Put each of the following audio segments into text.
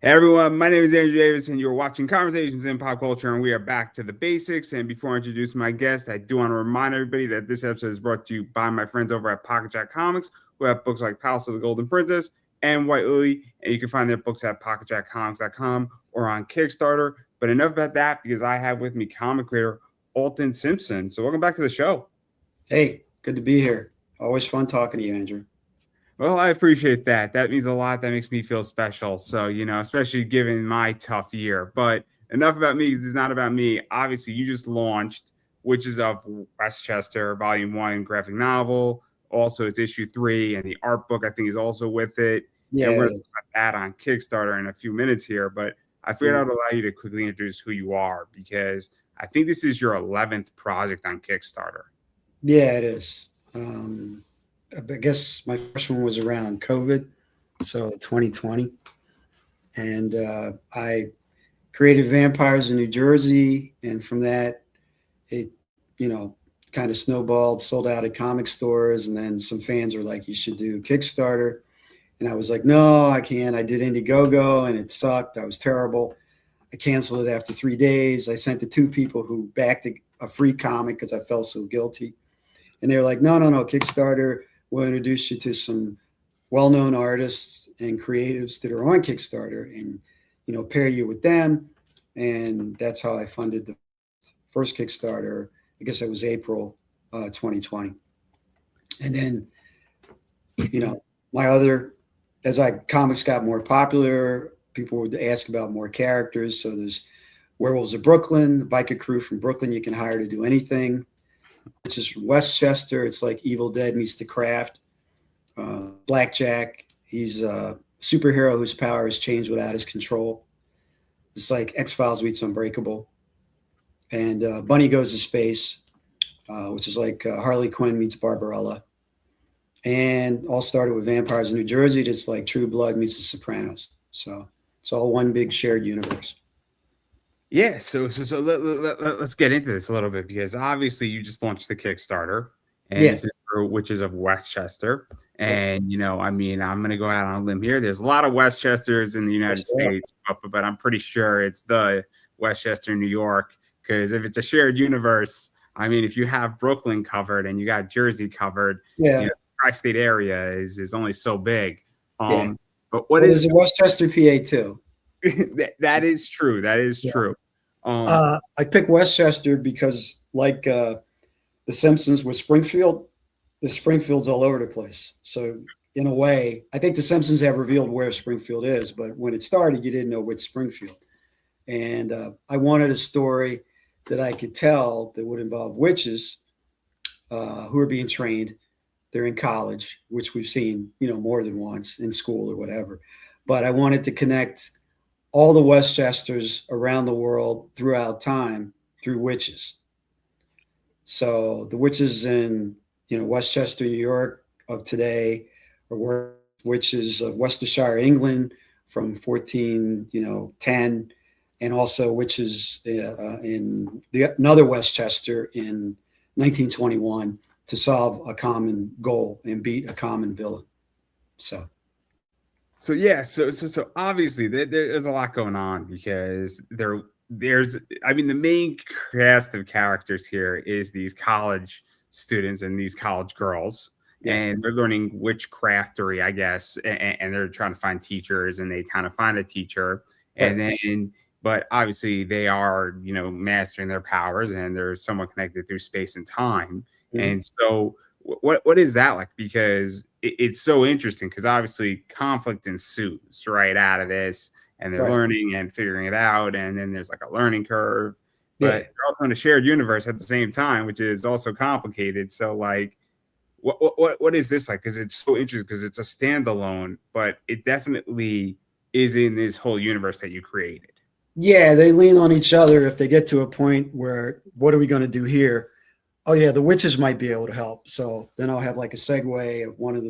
Hey everyone, my name is Andrew Davis, and you're watching Conversations in Pop Culture, and we are back to the basics. And before I introduce my guest, I do want to remind everybody that this episode is brought to you by my friends over at Pocket Jack Comics, who have books like Palace of the Golden Princess and White Lily, and you can find their books at pocketjackcomics.com or on Kickstarter. But enough about that, because I have with me comic creator Alton Simpson. So welcome back to the show. Hey, good to be here. Always fun talking to you, Andrew. Well, I appreciate that. That means a lot. That makes me feel special. So, especially given my tough year. But enough about me. It's not about me. Obviously, you just launched Witches of Westchester, Volume 1 graphic novel. Also, it's issue 3, and the art book, I think, is also with it. Yeah, And we're going to talk about that on Kickstarter in a few minutes here. But I figured I'd allow you to quickly introduce who you are, because I think this is your 11th project on Kickstarter. yeah, it is. I guess my first one was around COVID, so 2020. And I created Vampires in New Jersey. And from that, it, kind of snowballed, sold out at comic stores. And then some fans were like, you should do Kickstarter. And I was like, no, I can't. I did Indiegogo and it sucked. I was terrible. I canceled it after 3 days. I sent to 2 people who backed a free comic because I felt so guilty. And they were like, no, Kickstarter. We'll introduce you to some well-known artists and creatives that are on Kickstarter and, pair you with them. And that's how I funded the first Kickstarter. I guess it was April 2020. And then, as comics got more popular, people would ask about more characters. So there's Werewolves of Brooklyn, a biker crew from Brooklyn you can hire to do anything. Which is Westchester. It's like Evil Dead meets The Craft. Blackjack, he's a superhero whose powers change without his control. It's like X-Files meets Unbreakable. And Bunny Goes to Space, which is like Harley Quinn meets Barbarella. And all started with Vampires in New Jersey. It's like True Blood meets The Sopranos. So it's all one big shared universe. Yeah, so let's get into this a little bit, because obviously you just launched the Kickstarter, and this is for Witches of Westchester. And I'm going to go out on a limb here. There's a lot of Westchesters in the United States, but I'm pretty sure it's the Westchester, New York, because if it's a shared universe, if you have Brooklyn covered and you got Jersey covered, the tri-state area is only so big. But there's a Westchester, PA too. That is true. That is true. I picked Westchester because, like the Simpsons with Springfield, the Springfield's all over the place. So in a way, I think the Simpsons have revealed where Springfield is, but when it started, you didn't know which Springfield. And I wanted a story that I could tell that would involve witches who are being trained. They're in college, which we've seen, more than once in school or whatever. But I wanted to connect all the Westchesters around the world throughout time through witches. So the witches in, Westchester, New York of today are witches of Worcestershire, England from 1410, and also witches in another Westchester in 1921 to solve a common goal and beat a common villain. So obviously there's a lot going on, because there's the main cast of characters here is these college students and these college girls, and they're learning witchcraftery, I guess, and they're trying to find teachers, and they kind of find a teacher, and then but obviously they are mastering their powers, and they're somewhat connected through space and time. And so what is that like? Because it's so interesting, because obviously conflict ensues right out of this, and they're learning and figuring it out, and then there's like a learning curve, but they're also in a shared universe at the same time, which is also complicated. So like, what is this like? Because it's so interesting, because it's a standalone, but it definitely is in this whole universe that you created. Yeah, they lean on each other if they get to a point where, what are we going to do here? Oh yeah, the witches might be able to help. So then I'll have like a segue of one of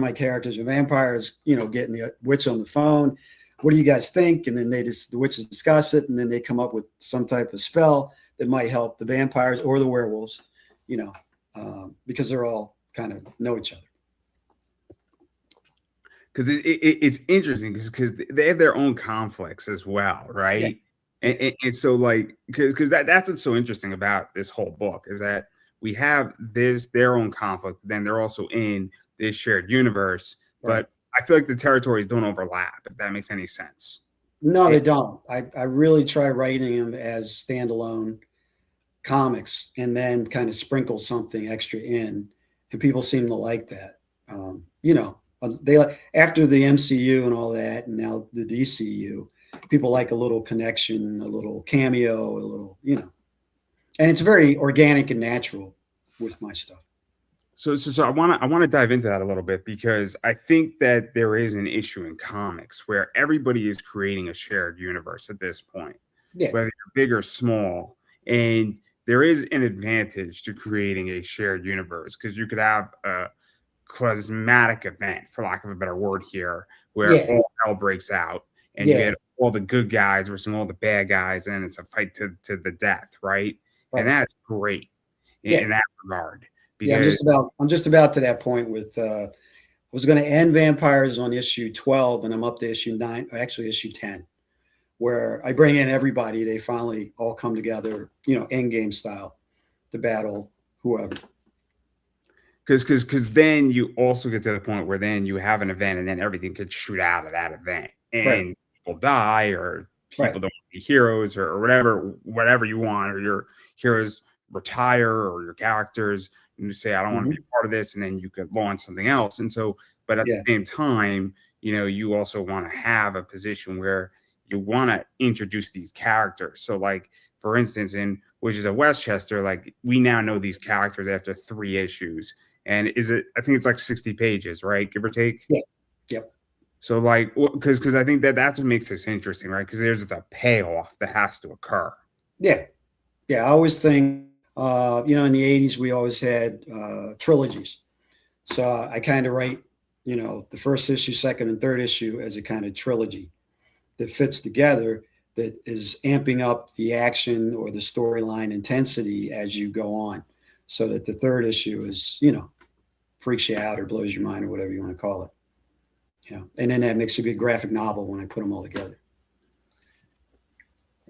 my characters, a vampire, is getting the witch on the phone. What do you guys think? And then the witches discuss it, and then they come up with some type of spell that might help the vampires or the werewolves, because they're all kind of know each other. because it's interesting because they have their own conflicts as well, Yeah, right? yeah, And so like because that's what's so interesting about this whole book is that we have this their own conflict, then they're also in this shared universe, right. but I feel like the territories don't overlap, if that makes any sense. No, they It, don't. I really try writing them as standalone comics and then kind of sprinkle something extra in, and people seem to like that. They like after the MCU and all that, and now the DCU, people like a little connection, a little cameo, a little, and it's very organic and natural with my stuff. so I want to dive into that a little bit because I think that there is an issue in comics where everybody is creating a shared universe at this point, Yeah, whether you're big or small, and there is an advantage to creating a shared universe because you could have a cosmetic event, for lack of a better word here, where yeah, all hell breaks out and you yeah, get all the good guys versus all the bad guys, and it's a fight to the death, right? And right. that's great Yeah, in that regard yeah. I'm because just about I'm just about to that point with. I was going to end Vampires on issue 12, and I'm up to issue 9, actually issue 10, where I bring in everybody. They finally all come together, end game style, to battle whoever. because then you also get to the point where then you have an event and then everything could shoot out of that event Right, and people die or right. people don't want to be heroes or whatever you want or your heroes retire or your characters and you say I don't want to be Hmm. a part of this and then you could launch something else and so but at the Yeah, same time you also want to have a position where you want to introduce these characters so like for instance in which is a Westchester like we now know these characters after 3 issues and is it? I think it's like 60 pages, right? Give or take. yeah, yep, So like, because I think that that's what makes this interesting, right? Because there's the payoff that has to occur. yeah, yeah. I always think, in the '80s we always had trilogies, so I kind of write, the first issue, second, and third issue as a kind of trilogy that fits together that is amping up the action or the storyline intensity as you go on so that the third issue is freaks you out or blows your mind or whatever you want to call it and then that makes a good graphic novel when I put them all together.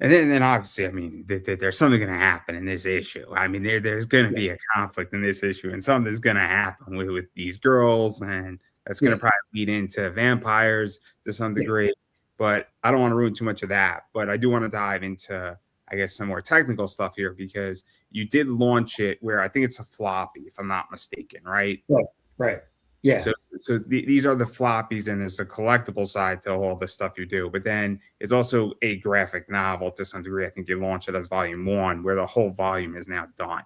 And then obviously, I mean, there's something going to happen in this issue. I mean, there's going to Yeah, be a conflict in this issue, and something's going to happen with these girls, and that's going yeah, to probably lead into vampires to some yeah, degree. But I don't want to ruin too much of that. But I do want to dive into, I guess, some more technical stuff here because you did launch it where I think it's a floppy, if I'm not mistaken, right? right, right, yeah, So, these are the floppies, and there's the collectible side to all the stuff you do. But then it's also a graphic novel to some degree. I think you launch it as volume one, where the whole volume is now done.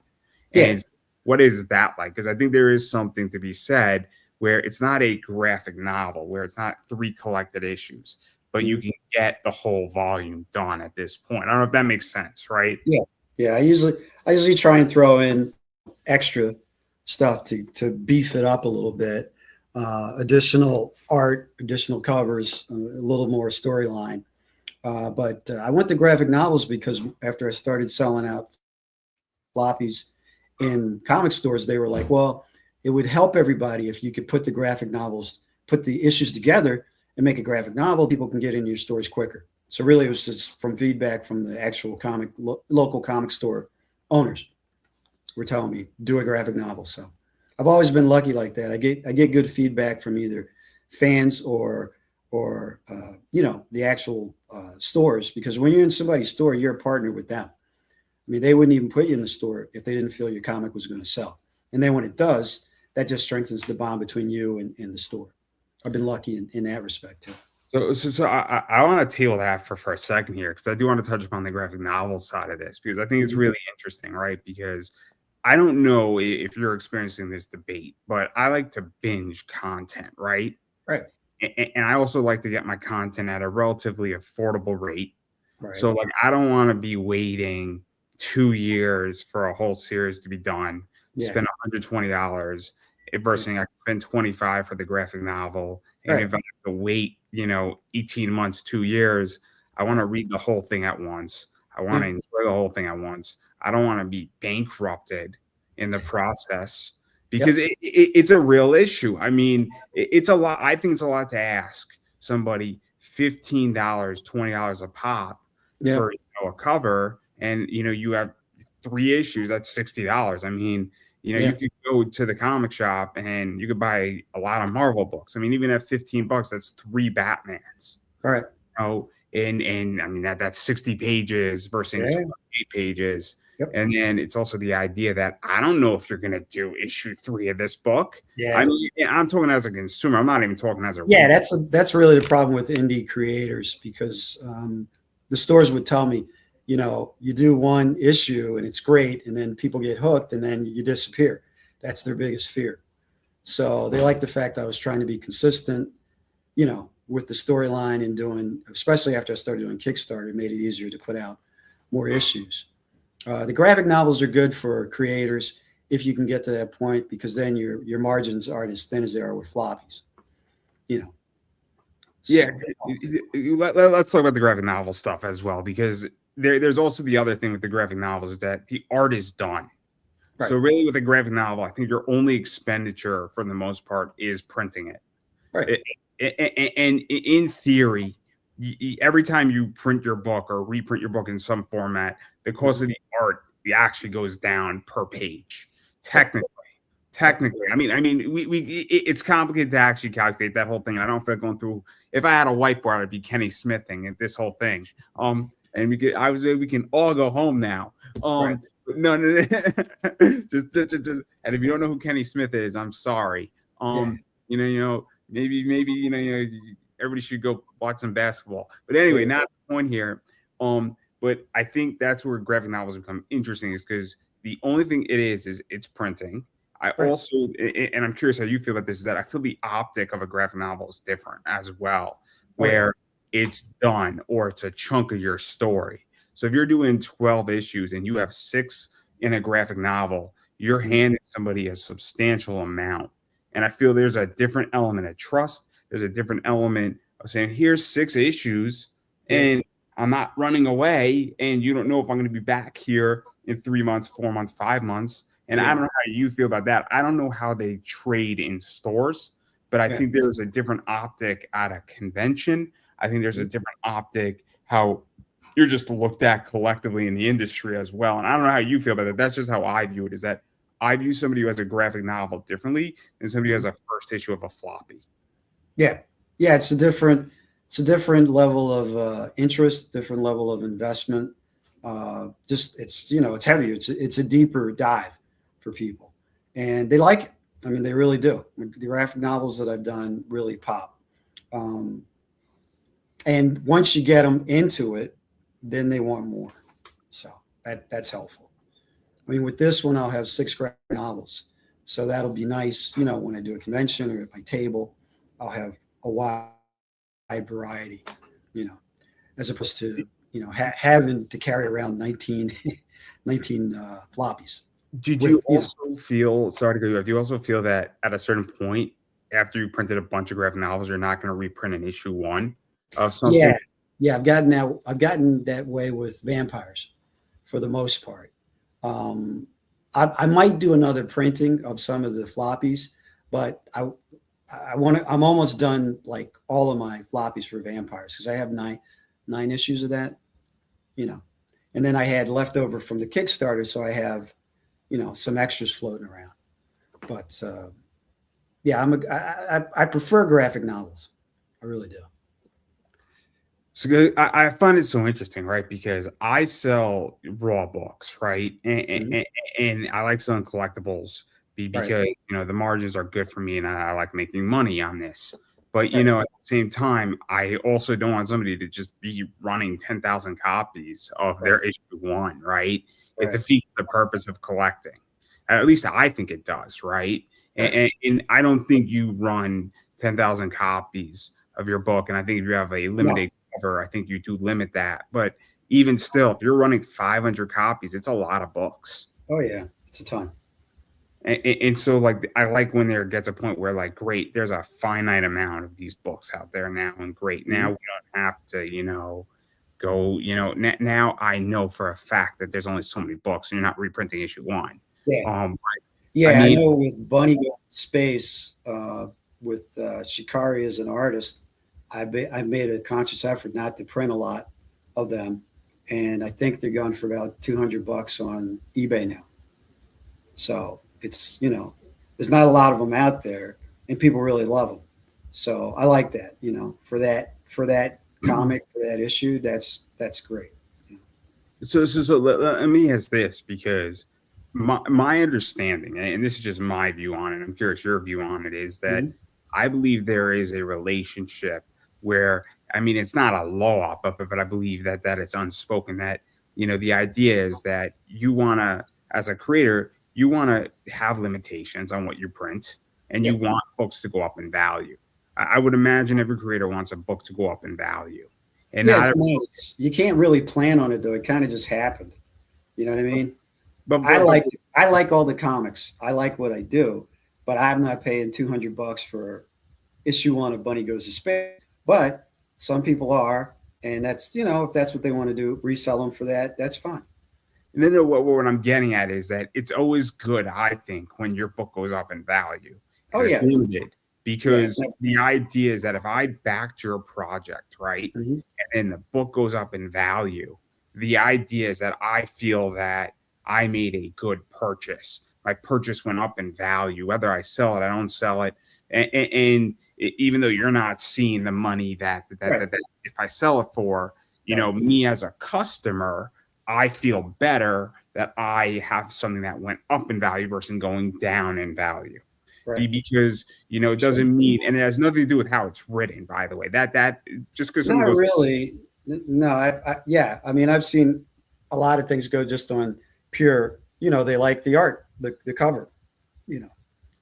yeah. And what is that like? Because I think there is something to be said where it's not a graphic novel, where it's not 3 collected issues, but you Mhm. can get the whole volume done at this point. I don't know if that makes sense, right? Yeah, yeah. I usually try and throw in extra stuff to beef it up a little bit. Additional art, additional covers, a little more storyline. But I went to graphic novels because after I started selling out floppies in comic stores, they were like, well, it would help everybody if you could put the graphic novels, put the issues together and make a graphic novel. People can get in your stores quicker. So really, it was just from feedback from the actual local comic store owners were telling me do a graphic novel. So I've always been lucky like that. I get good feedback from either fans or the actual stores because when you're in somebody's store, you're a partner with them. I mean, they wouldn't even put you in the store if they didn't feel your comic was going to sell. And then when it does, that just strengthens the bond between you and the store. I've been lucky in that respect too. So I want to tail that for a second here because I do want to touch upon the graphic novel side of this because I think it's Mhm. really interesting, right? Because I don't know if you're experiencing this debate, but I like to binge content, right? Right, And I also like to get my content at a relatively affordable rate. right. So like I don't want to be waiting 2 years for a whole series to be done, Yeah, spend $120 yeah, versus I can spend 25 for the graphic novel. And right. if I have to wait, 18 months, 2 years, I want to read the whole thing at once. I want Yeah, to enjoy the whole thing at once. I don't want to be bankrupted in the process because it's a real issue. I mean, it's a lot. I think it's a lot to ask somebody $15, $20 a pop for a cover, and you have 3 issues. That's $60. I mean, you could go to the comic shop and you could buy a lot of Marvel books. I mean, even at $15, that's 3 Batmans. Right. And I mean that's 60 pages versus 28 pages. And then it's also the idea that I don't know if you're going to do issue 3 of this book. I mean, I'm talking as a consumer. I'm not even talking as a reader. That's really the problem with indie creators, because the stores would tell me, you do 1 issue and it's great, and then people get hooked and then you disappear. That's their biggest fear. So they like the fact that I was trying to be consistent, with the storyline, and doing, especially after I started doing Kickstarter, it made it easier to put out more issues. The graphic novels are good for creators if you can get to that point, because then your margins aren't as thin as they are with floppies. So, let's talk about the graphic novel stuff as well, because there's also the other thing with the graphic novels is that the art is done. Right. So really with a graphic novel, I think your only expenditure for the most part is printing it. Right. And in theory, every time you print your book or reprint your book in some format, the cost of the art actually goes down per page. Technically, I mean, it's complicated to actually calculate that whole thing. I don't feel like going through. If I had a whiteboard, I'd be Kenny Smithing at this whole thing. And we can all go home now. Right. No. just. And if you don't know who Kenny Smith is, I'm sorry. Maybe everybody should go watch some basketball. But anyway, not the point here. But I think that's where graphic novels become interesting, is because the only thing it is it's printing. I also, and I'm curious how you feel about this, is that I feel the optic of a graphic novel is different as well, where it's done or it's a chunk of your story. So if you're doing 12 issues and you have 6 in a graphic novel, you're handing somebody a substantial amount. And I feel there's a different element of trust. There's a different element of saying, here's 6 issues and I'm not running away, and you don't know if I'm going to be back here in 3 months, 4 months, 5 months. And I don't know how you feel about that. I don't know how they trade in stores, but I think there's a different optic at a convention. I think there's a different optic how you're just looked at collectively in the industry as well. And I don't know how you feel about it. That's just how I view it, is that I view somebody who has a graphic novel differently than somebody who has a first issue of a floppy. Yeah. It's a different level of interest, different level of investment. It's heavier. It's a deeper dive for people, and they like it. I mean, they really do. The graphic novels that I've done really pop. And once you get them into it, then they want more. So that's helpful. I mean, with this one, I'll have 6 graphic novels. So that'll be nice. When I do a convention or at my table, I'll have a wide variety, as opposed to, having to carry around 19 floppies. Did you also feel, sorry to go, do you also feel that at a certain point, after you printed a bunch of graphic novels, you're not going to reprint an issue 1 of something? Yeah. I've gotten that way with vampires for the most part. I might do another printing of some of the floppies, but I'm almost done, like all of my floppies for vampires, because I have nine issues of that, and then I had leftover from the Kickstarter, so I have, some extras floating around. But I prefer graphic novels. I really do. So I find it so interesting, right? Because I sell raw books, right? And I like selling collectibles because the margins are good for me, and I like making money on this. But at the same time, I also don't want somebody to just be running 10,000 copies of their issue 1, right? It defeats the purpose of collecting. At least I think it does, right? And I don't think you run 10,000 copies of your book. And I think if you have a limited cover, I think you do limit that. But even still, if you're running 500 copies, it's a lot of books. Oh, yeah. It's a ton. And so, like, I like when there gets a point where, like, great, there's a finite amount of these books out there now, and great, now we don't have to, go, now I know for a fact that there's only so many books, and you're not reprinting issue 1. Yeah. I Yeah, I mean, know with Bunny Goes to Space, with Shikari as an artist, I made a conscious effort not to print a lot of them, and I think they're going for about $200 on eBay now. So it's there's not a lot of them out there, and people really love them. So I like that. For that comic, for that issue, that's great. so let me ask this, because my understanding, and this is just my view on it, I'm curious your view on it, is that Mhm. I believe there is a relationship where, I mean, it's not a law, but I believe that it's unspoken, that the idea is that you want to, as a creator, you want to have limitations on what you print, and you Yep. want books to go up in value. I would imagine every creator wants a book to go up in value, and Yeah, not it's every book. nice. You can't really plan on it though. It kind of just happened. You know what I mean? I But like I like all the comics. I like what I do, but I'm not paying $200 for issue one of Bunny Goes to Space. But some people are, and that's if that's what they want to do, resell them for that. That's fine. And then what I'm getting at is that it's always good, I think, when your book goes up in value Oh and it's yeah, limited, yeah. because the idea is that if I backed your project, right, Mhm. and the book goes up in value, the idea is that I feel that I made a good purchase. My purchase went up in value, whether I sell it, I don't sell it. Even though you're not seeing the money Right, that if I sell it for, right, me as a customer, I feel better that I have something that went up in value versus going down in value. right. Because it Sure. doesn't mean, and it has nothing to do with how it's written, by the way. That just because something Not goes, really. No, yeah. I mean, I've seen a lot of things go just on pure. They like the art, the cover. You know,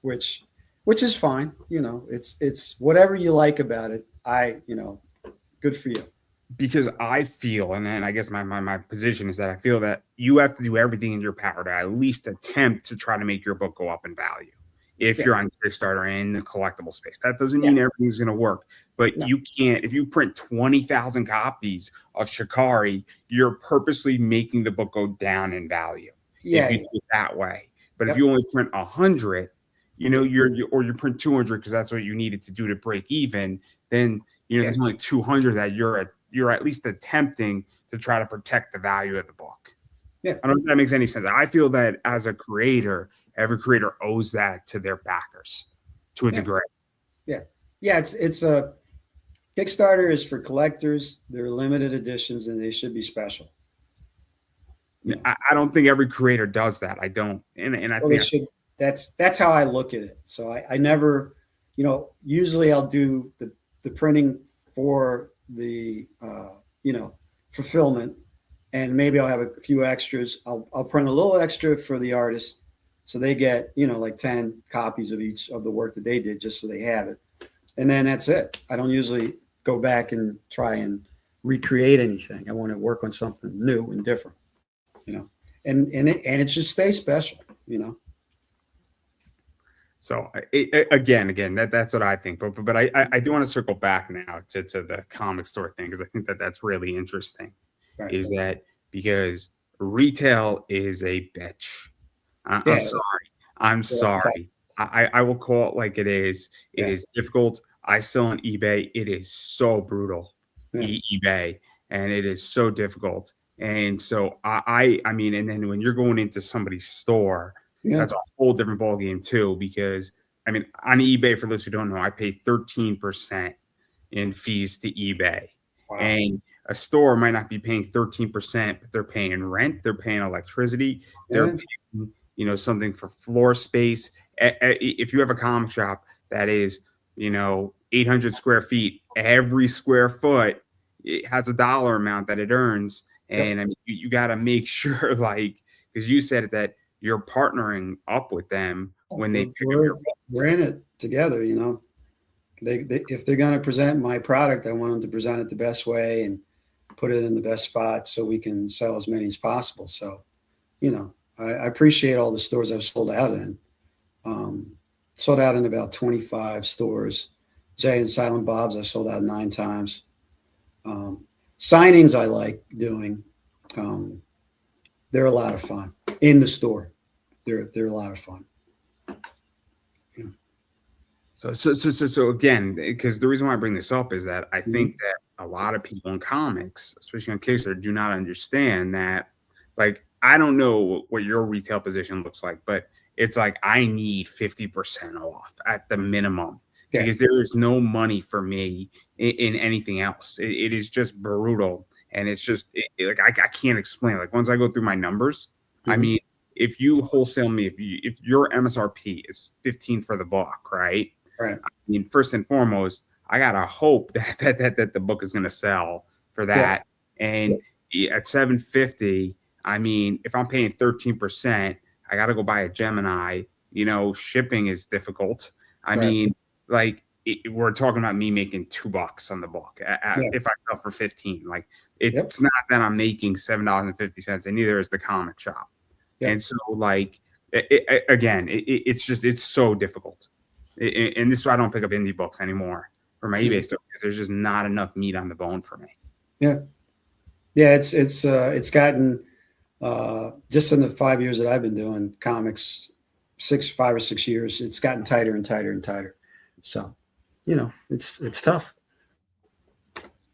which which is fine. It's whatever you like about it. Good for you. because I feel, and then I guess my position is that I feel that you have to do everything in your power to at least attempt to try to make your book go up in value. If Yeah, you're on Kickstarter in the collectible space, that doesn't yeah. mean everything's going to work. But No, you can't, if you print 20,000 copies of Shikari, you're purposely making the book go down in value if yeah, you yeah. do it that way. But if Yep. you only print 100, Yeah, or you print 200 because that's what you needed to do to break even, then yeah, there's only 200 that you're at least attempting to try to protect the value of the book. yeah, I don't know if that makes any sense. I feel that as a creator, every creator owes that to their backers to a yeah, degree. yeah, yeah. It's a Kickstarter is for collectors. They're limited editions, and they should be special. You know, I don't think every creator does that. I don't, and I well, they think should. That's how I look at it. So I never, usually I'll do the printing for the fulfillment, and maybe I'll have a few extras. I'll print a little extra for the artist, so they get like 10 copies of each of the work that they did, just so they have it, and then that's it. I don't usually go back and try and recreate anything. I want to work on something new and different, you know, and it should stay special, you know. so. Again, that's what I think. But I do want to circle back now to the comic store thing, because I think that that's really interesting. Right. Is that because retail is a bitch? I'm Yeah. sorry. I'm Yeah. sorry. I will call it like it is. It Yeah. is difficult. I sell on eBay. It is so brutal, Yeah. eBay, and it is so difficult. And so I mean, and then when you're going into somebody's store, Yeah. that's a whole different ballgame too. Because I mean, on eBay, for those who don't know, I pay 13% in fees to eBay, Wow. and a store might not be paying 13%, but they're paying rent, they're paying electricity, they're Yeah. paying, something for floor space. If you have a comic shop that is, 800 square feet, every square foot it has a dollar amount that it earns. Yep. And I mean, you got to make sure, like, because you said that you're partnering up with them when they We're, pick up we're your book. we're in it together. They if they're going to present my product, I want them to present it the best way and put it in the best spot so we can sell as many as possible. So, I appreciate all the stores I've sold out in. Um, Sold out in about 25 stores. Jay and Silent Bob's I've sold out 9 times. Um, Signings I like doing. Um, they're a lot of fun in the store. They're a lot of fun. So again, because the reason why I bring this up is that I Mhm. think that a lot of people in comics, especially on Kickstarter, do not understand that. Like, I don't know what your retail position looks like, but it's like I need 50% off at the minimum Yeah. because there is no money for me in anything else. It is just brutal, and it's just like I can't explain. Like once I go through my numbers, I Mhm. mean, if you wholesale me, if your MSRP is 15 for the book, right? Right. I mean, first and foremost, I gotta hope that the book is gonna sell for Yeah. that. Yeah. And at 750, I mean, if I'm paying 13%, I gotta go buy a Gemini. Shipping is difficult. I Right. mean, like we're talking about me making $2 on the book Yeah. if I sell for 15. Like Yep. it's not that I'm making $7.50, and neither is the comic shop. And Yep. so, like, again, it's so difficult. And this is why I don't pick up indie books anymore for my Mhm. eBay store because there's just not enough meat on the bone for me. Yeah. Yeah. It's gotten just in the 5 years that I've been doing comics, 5 or 6 years, it's gotten tighter and tighter and tighter. So, it's tough.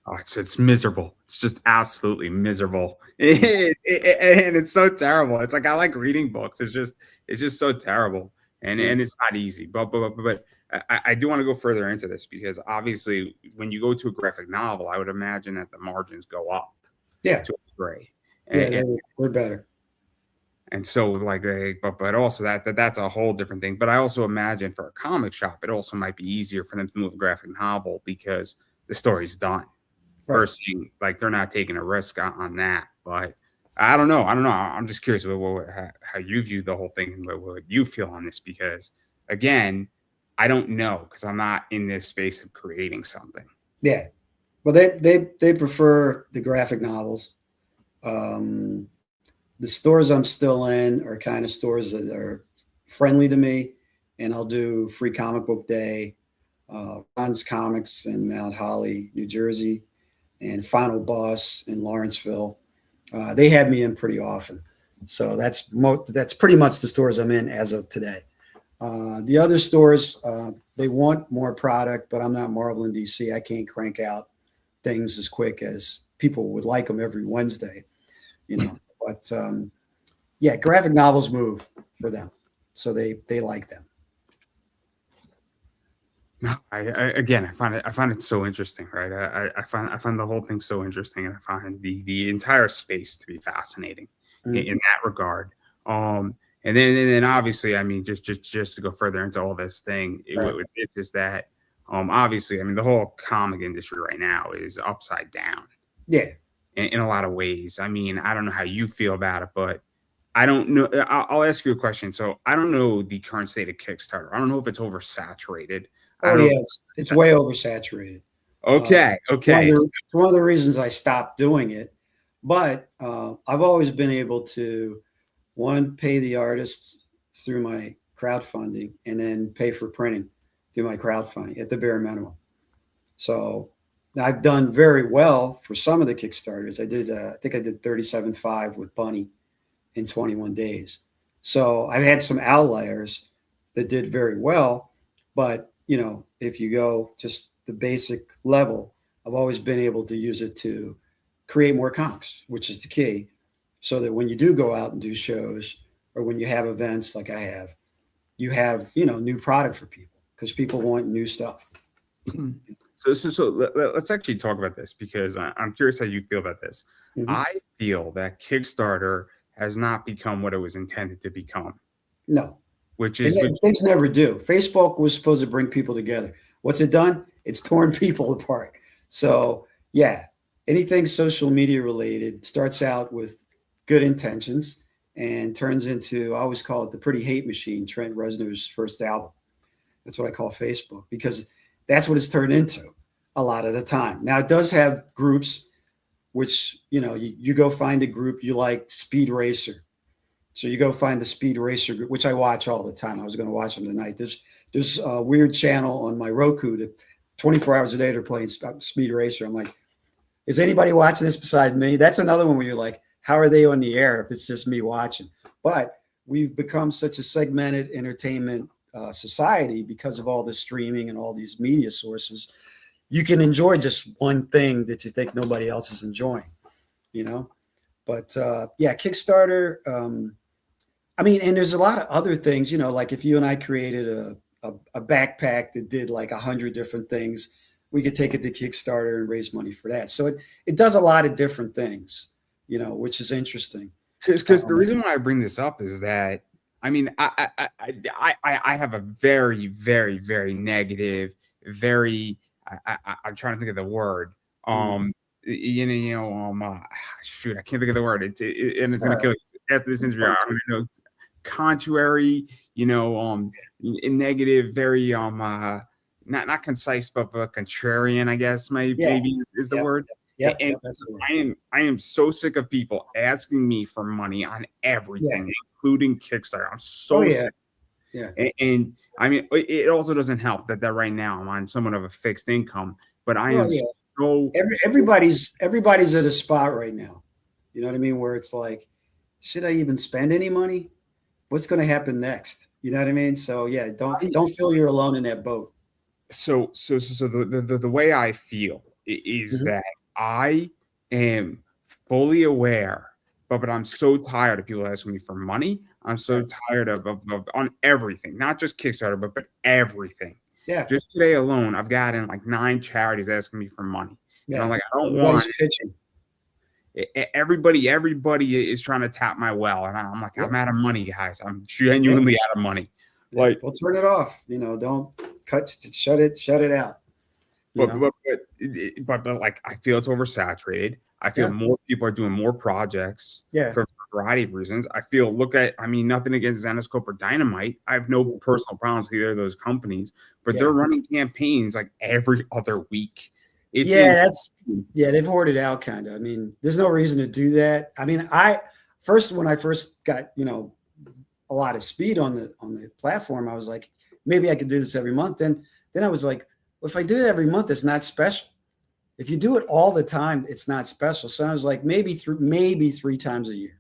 Oh, it's miserable. It's just absolutely miserable, and it's so terrible. It's like I like reading books. It's just so terrible, and Yeah. and it's not easy. But I do want to go further into this because obviously, when you go to a graphic novel, I would imagine that the margins go up Yeah. to a degree, Yeah. and, They're better. and so like but also that's a whole different thing. But I also imagine for a comic shop, it also might be easier for them to move a graphic novel because the story's done Right. versus like they're not taking a risk on that. But I don't know. I'm just curious how you view the whole thing and what you feel on this because again, I don't know because I'm not in this space of creating something. Yeah. Well, they prefer the graphic novels. Um, the stores I'm still in are kind of stores that are friendly to me, and I'll do free comic book day, Ron's Comics in Mount Holly, New Jersey, and Final Boss in Lawrenceville. They have me in pretty often, so that's pretty much the stores I'm in as of today. The other stores, they want more product, but I'm not Marvel and DC. I can't crank out things as quick as people would like them every Wednesday, you know. But yeah, graphic novels move for them, so they like them. No, again, I find it so interesting, right? I find the whole thing so interesting, and I find the entire space to be fascinating in Mhm. that regard. And then obviously, I mean, just to go further into all this thing, Right. with this is that obviously, I mean, the whole comic industry right now is upside down Yeah. in a lot of ways. I mean, I don't know how you feel about it, but I don't know. I'll ask you a question. So I don't know the current state of Kickstarter. I don't know if it's oversaturated. I Oh don't know. yeah, it's way oversaturated. Okay, One of okay. the it's one of the reasons I stopped doing it. But I've always been able to one pay the artists through my crowdfunding, and then pay for printing through my crowdfunding at the bare minimum. So I've done very well for some of the Kickstarters. I think I did 37.5 with Bunny in 21 days. So I've had some outliers that did very well, but if you go just the basic level, I've always been able to use it to create more comics, which is the key. So that when you do go out and do shows, or when you have events like I have, you have new product for people because people want new stuff. So let's actually talk about this because I'm curious how you feel about this. Mhm. I feel that Kickstarter has not become what it was intended to become, No, which and is which. things never do. Facebook was supposed to bring people together. What's it done? It's torn people apart. So yeah, anything social media related starts out with good intentions and turns into, I always call it the pretty hate machine. Trent Reznor's first album. That's what I call Facebook because that's what it's turned into a lot of the time. Now it does have groups, which you go find a group you like, Speed Racer. So you go find the Speed Racer group, which I watch all the time. I was going to watch them tonight. There's a weird channel on my Roku that 24 hours a day they're playing Speed Racer. I'm like, is anybody watching this besides me? That's another one where you're like, how are they on the air if it's just me watching? But we've become such a segmented entertainment society because of all this streaming and all these media sources. You can enjoy just one thing that you think nobody else is enjoying, you know. But yeah, Kickstarter. I mean, and there's a lot of other things, you know, like if you and I created a backpack that did like 100 different things, we could take it to Kickstarter and raise money for that. So it does a lot of different things, you know, which is interesting. Because the reason why I bring this up is that, I mean, I have a very, very, very negative, very, I'm trying to think of the word. Shoot, I can't think of the word. And it's gonna kill you after this interview. I'm gonna know contrary, negative, very not concise, but contrarian, I guess maybe is the word. Yeah, and I am so sick of people asking me for money on everything, including Kickstarter. I'm so sick. Yeah. And I mean, it also doesn't help that right now I'm on somewhat of a fixed income, but I am so everybody's at a spot right now. You know what I mean? Where it's like, should I even spend any money? What's going to happen next? You know what I mean? So yeah, don't feel you're alone in that boat. So the way I feel is that I am fully aware, but I'm so tired of people asking me for money. I'm so tired of on everything, not just Kickstarter, but everything. Yeah. Just today alone, I've gotten like 9 charities asking me for money. Yeah. And I'm like, I don't want pitching. Everybody is trying to tap my well, and I'm like, I'm out of money, guys. I'm genuinely out of money. Like, well, turn it off. You know, don't shut it out. But like, I feel it's oversaturated. I feel more people are doing more projects for a variety of reasons. I mean, nothing against Zenescope or Dynamite. I have no personal problems with either of those companies, but they're running campaigns like every other week. They've hoarded out kind of. I mean, there's no reason to do that. I mean, when I first got, a lot of speed on the platform, I was like, maybe I could do this every month. Then I was like, well, if I do it every month, it's not special. If you do it all the time, it's not special. So I was like, maybe 3 times a year.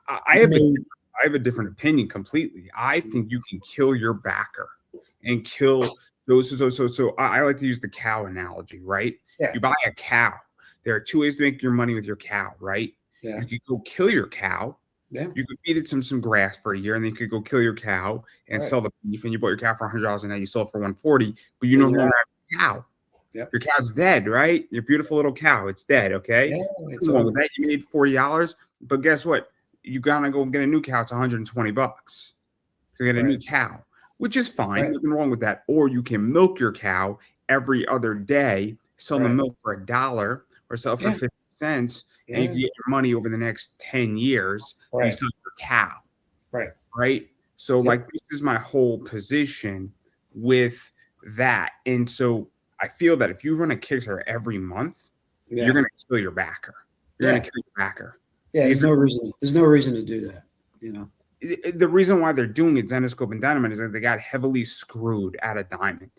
I have a different opinion completely. I think you can kill your backer and kill those. So I like to use the cow analogy, right? Yeah. You buy a cow. There are 2 ways to make your money with your cow, right? Yeah. You could go kill your cow. Yeah. You could feed it some grass for a year, and then you could go kill your cow and sell the beef. And you bought your cow for $100, and now you sold it for $140. But you no longer have a cow. Yep. Your cow's dead, right? Your beautiful little cow, it's dead. Okay. Yeah, with that, you made $40, but guess what? You gotta go get a new cow. It's $120 to get a new cow, which is fine. Nothing wrong with that. Or you can milk your cow every other day, sell the milk for $1 or sell it for 50 cents, and you can get your money over the next 10 years. And you sell your cow. Right. So like, this is my whole position with that. And so I feel that if you run a Kickstarter every month, you're going to kill your backer. You're going to kill your backer. Yeah, there's no reason to do that. The reason why they're doing it, Zenescope and Dynamite, is that they got heavily screwed out of Diamond.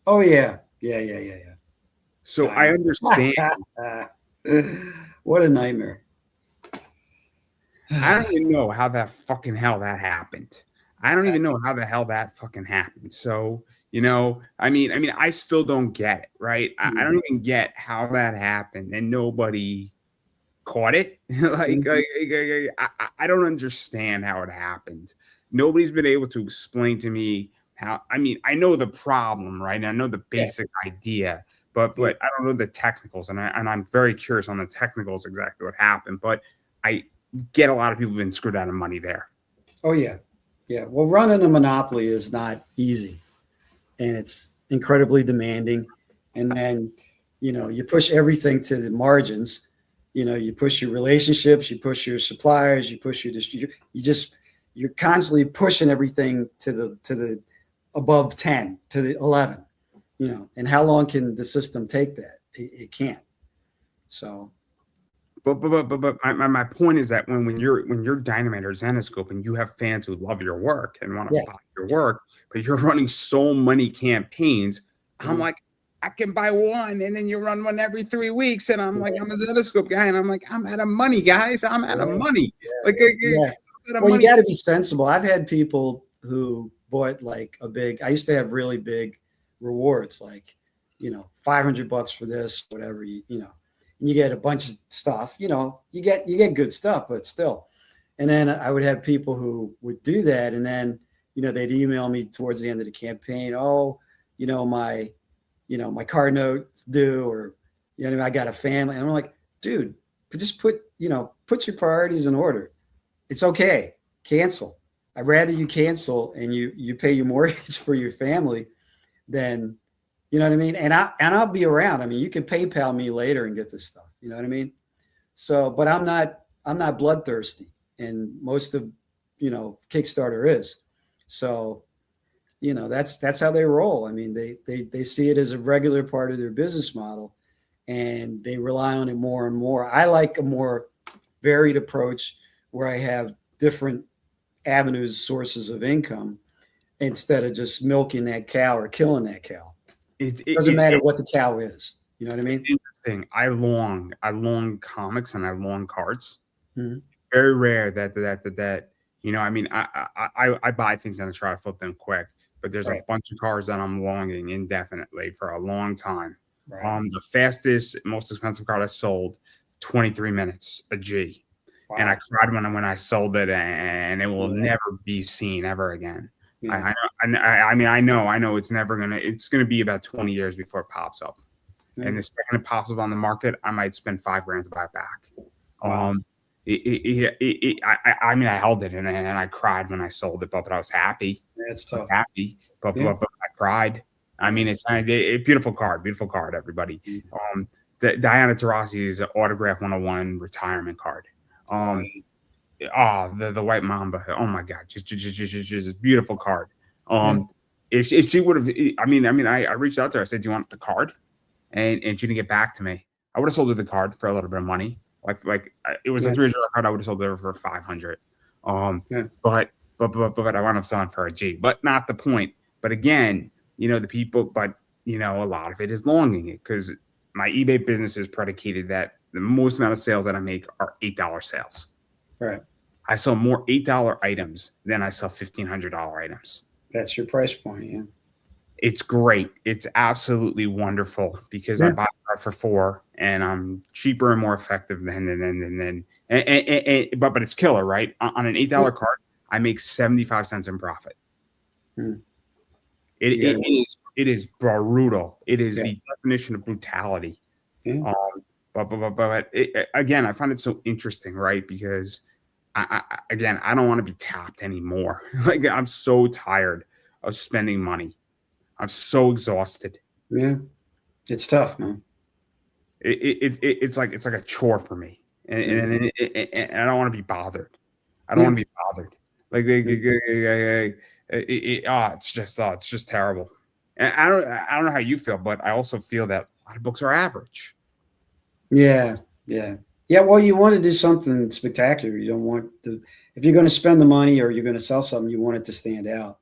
Oh yeah. So I understand. What a nightmare. I don't even know how that fucking hell that happened. I don't even know how the hell that fucking happened. So, I mean, I still don't get it, right? I don't even get how that happened and nobody caught it. I don't understand how it happened. Nobody's been able to explain to me how. I mean, I know the problem, right? And I know the basic idea, but I don't know the technicals, and I'm very curious on the technicals exactly what happened. But I get a lot of people have been screwed out of money there. Oh yeah. Well, running a monopoly is not easy, and it's incredibly demanding. And then, you push everything to the margins. You push your relationships, you push your suppliers, you push your distributor. You're constantly pushing everything to the above 10, to the 11. And how long can the system take that? It can't. So. But my point is that when you're Dynamite or Zenescope and you have fans who love your work and want to buy your work, but you're running so many campaigns, I'm like, I can buy one, and then you run one every 3 weeks, and I'm like, I'm a Zenescope guy, and I'm like, I'm out of money, guys. I'm out of money. Well, you got to be sensible. I've had people who bought like a big. I used to have really big rewards, like $500 for this, whatever and you get a bunch of stuff. You get good stuff, but still. And then I would have people who would do that, and then they'd email me towards the end of the campaign. Oh, my my car note's due, or I got a family, and I'm like, dude, just put your priorities in order. It's okay. Cancel. I'd rather you cancel and you pay your mortgage for your family than what I mean. And I'll be around. I mean, you can PayPal me later and get this stuff. You know what I mean? So, but I'm not bloodthirsty, and most of Kickstarter is. So, that's how they roll. I mean, they see it as a regular part of their business model, and they rely on it more and more. I like a more varied approach where I have different avenues, sources of income, instead of just milking that cow or killing that cow. It doesn't matter what the cow is. You know what I mean? Interesting. I long comics and I long cards. Mm-hmm. It's very rare that I mean, I buy things and I try to flip them quick, but there's a bunch of cards that I'm longing indefinitely for a long time. Right. The fastest, most expensive card I sold, 23 minutes a G. Wow. And I cried when I sold it, and it will never be seen ever again. Yeah. I mean, I know it's gonna be about 20 years before it pops up. Mm-hmm. And the second it pops up on the market, I might spend $5,000 to buy it back. Wow. I mean, I held it and I cried when I sold it, but I was happy. That's tough. Happy, but I cried. I mean, it's a beautiful card, everybody. Mm-hmm. Diana Taurasi's autograph 101 retirement card. The white mamba. Oh my God, just a beautiful card. If she would have, I reached out to her. I said, "Do you want the card?" And she didn't get back to me. I would have sold her the card for a little bit of money. Like it was a $300 card. I would have sold her for $500. But I wound up selling for a G. But not the point. But again, the people. But a lot of it is longing it, because my eBay business is predicated that the most amount of sales that I make are $8 sales. Right. I sell more $8 items than I sell $1,500 items. That's your price point, yeah. It's great. It's absolutely wonderful, because I buy a card for $4 and I'm cheaper and more effective than but it's killer, right? On an $8 card, I make 75 cents in profit. It is brutal. It is the definition of brutality. Yeah. But again, I find it so interesting, right? Because I don't want to be tapped anymore. Like, I'm so tired of spending money. I'm so exhausted. Yeah, it's tough, man. It's like a chore for me, and I don't want to be bothered. I don't want to be bothered. Like it's just terrible. And I don't know how you feel, but I also feel that a lot of books are average. Yeah. Well, you want to do something spectacular. You don't want if you're going to spend the money or you're going to sell something, you want it to stand out,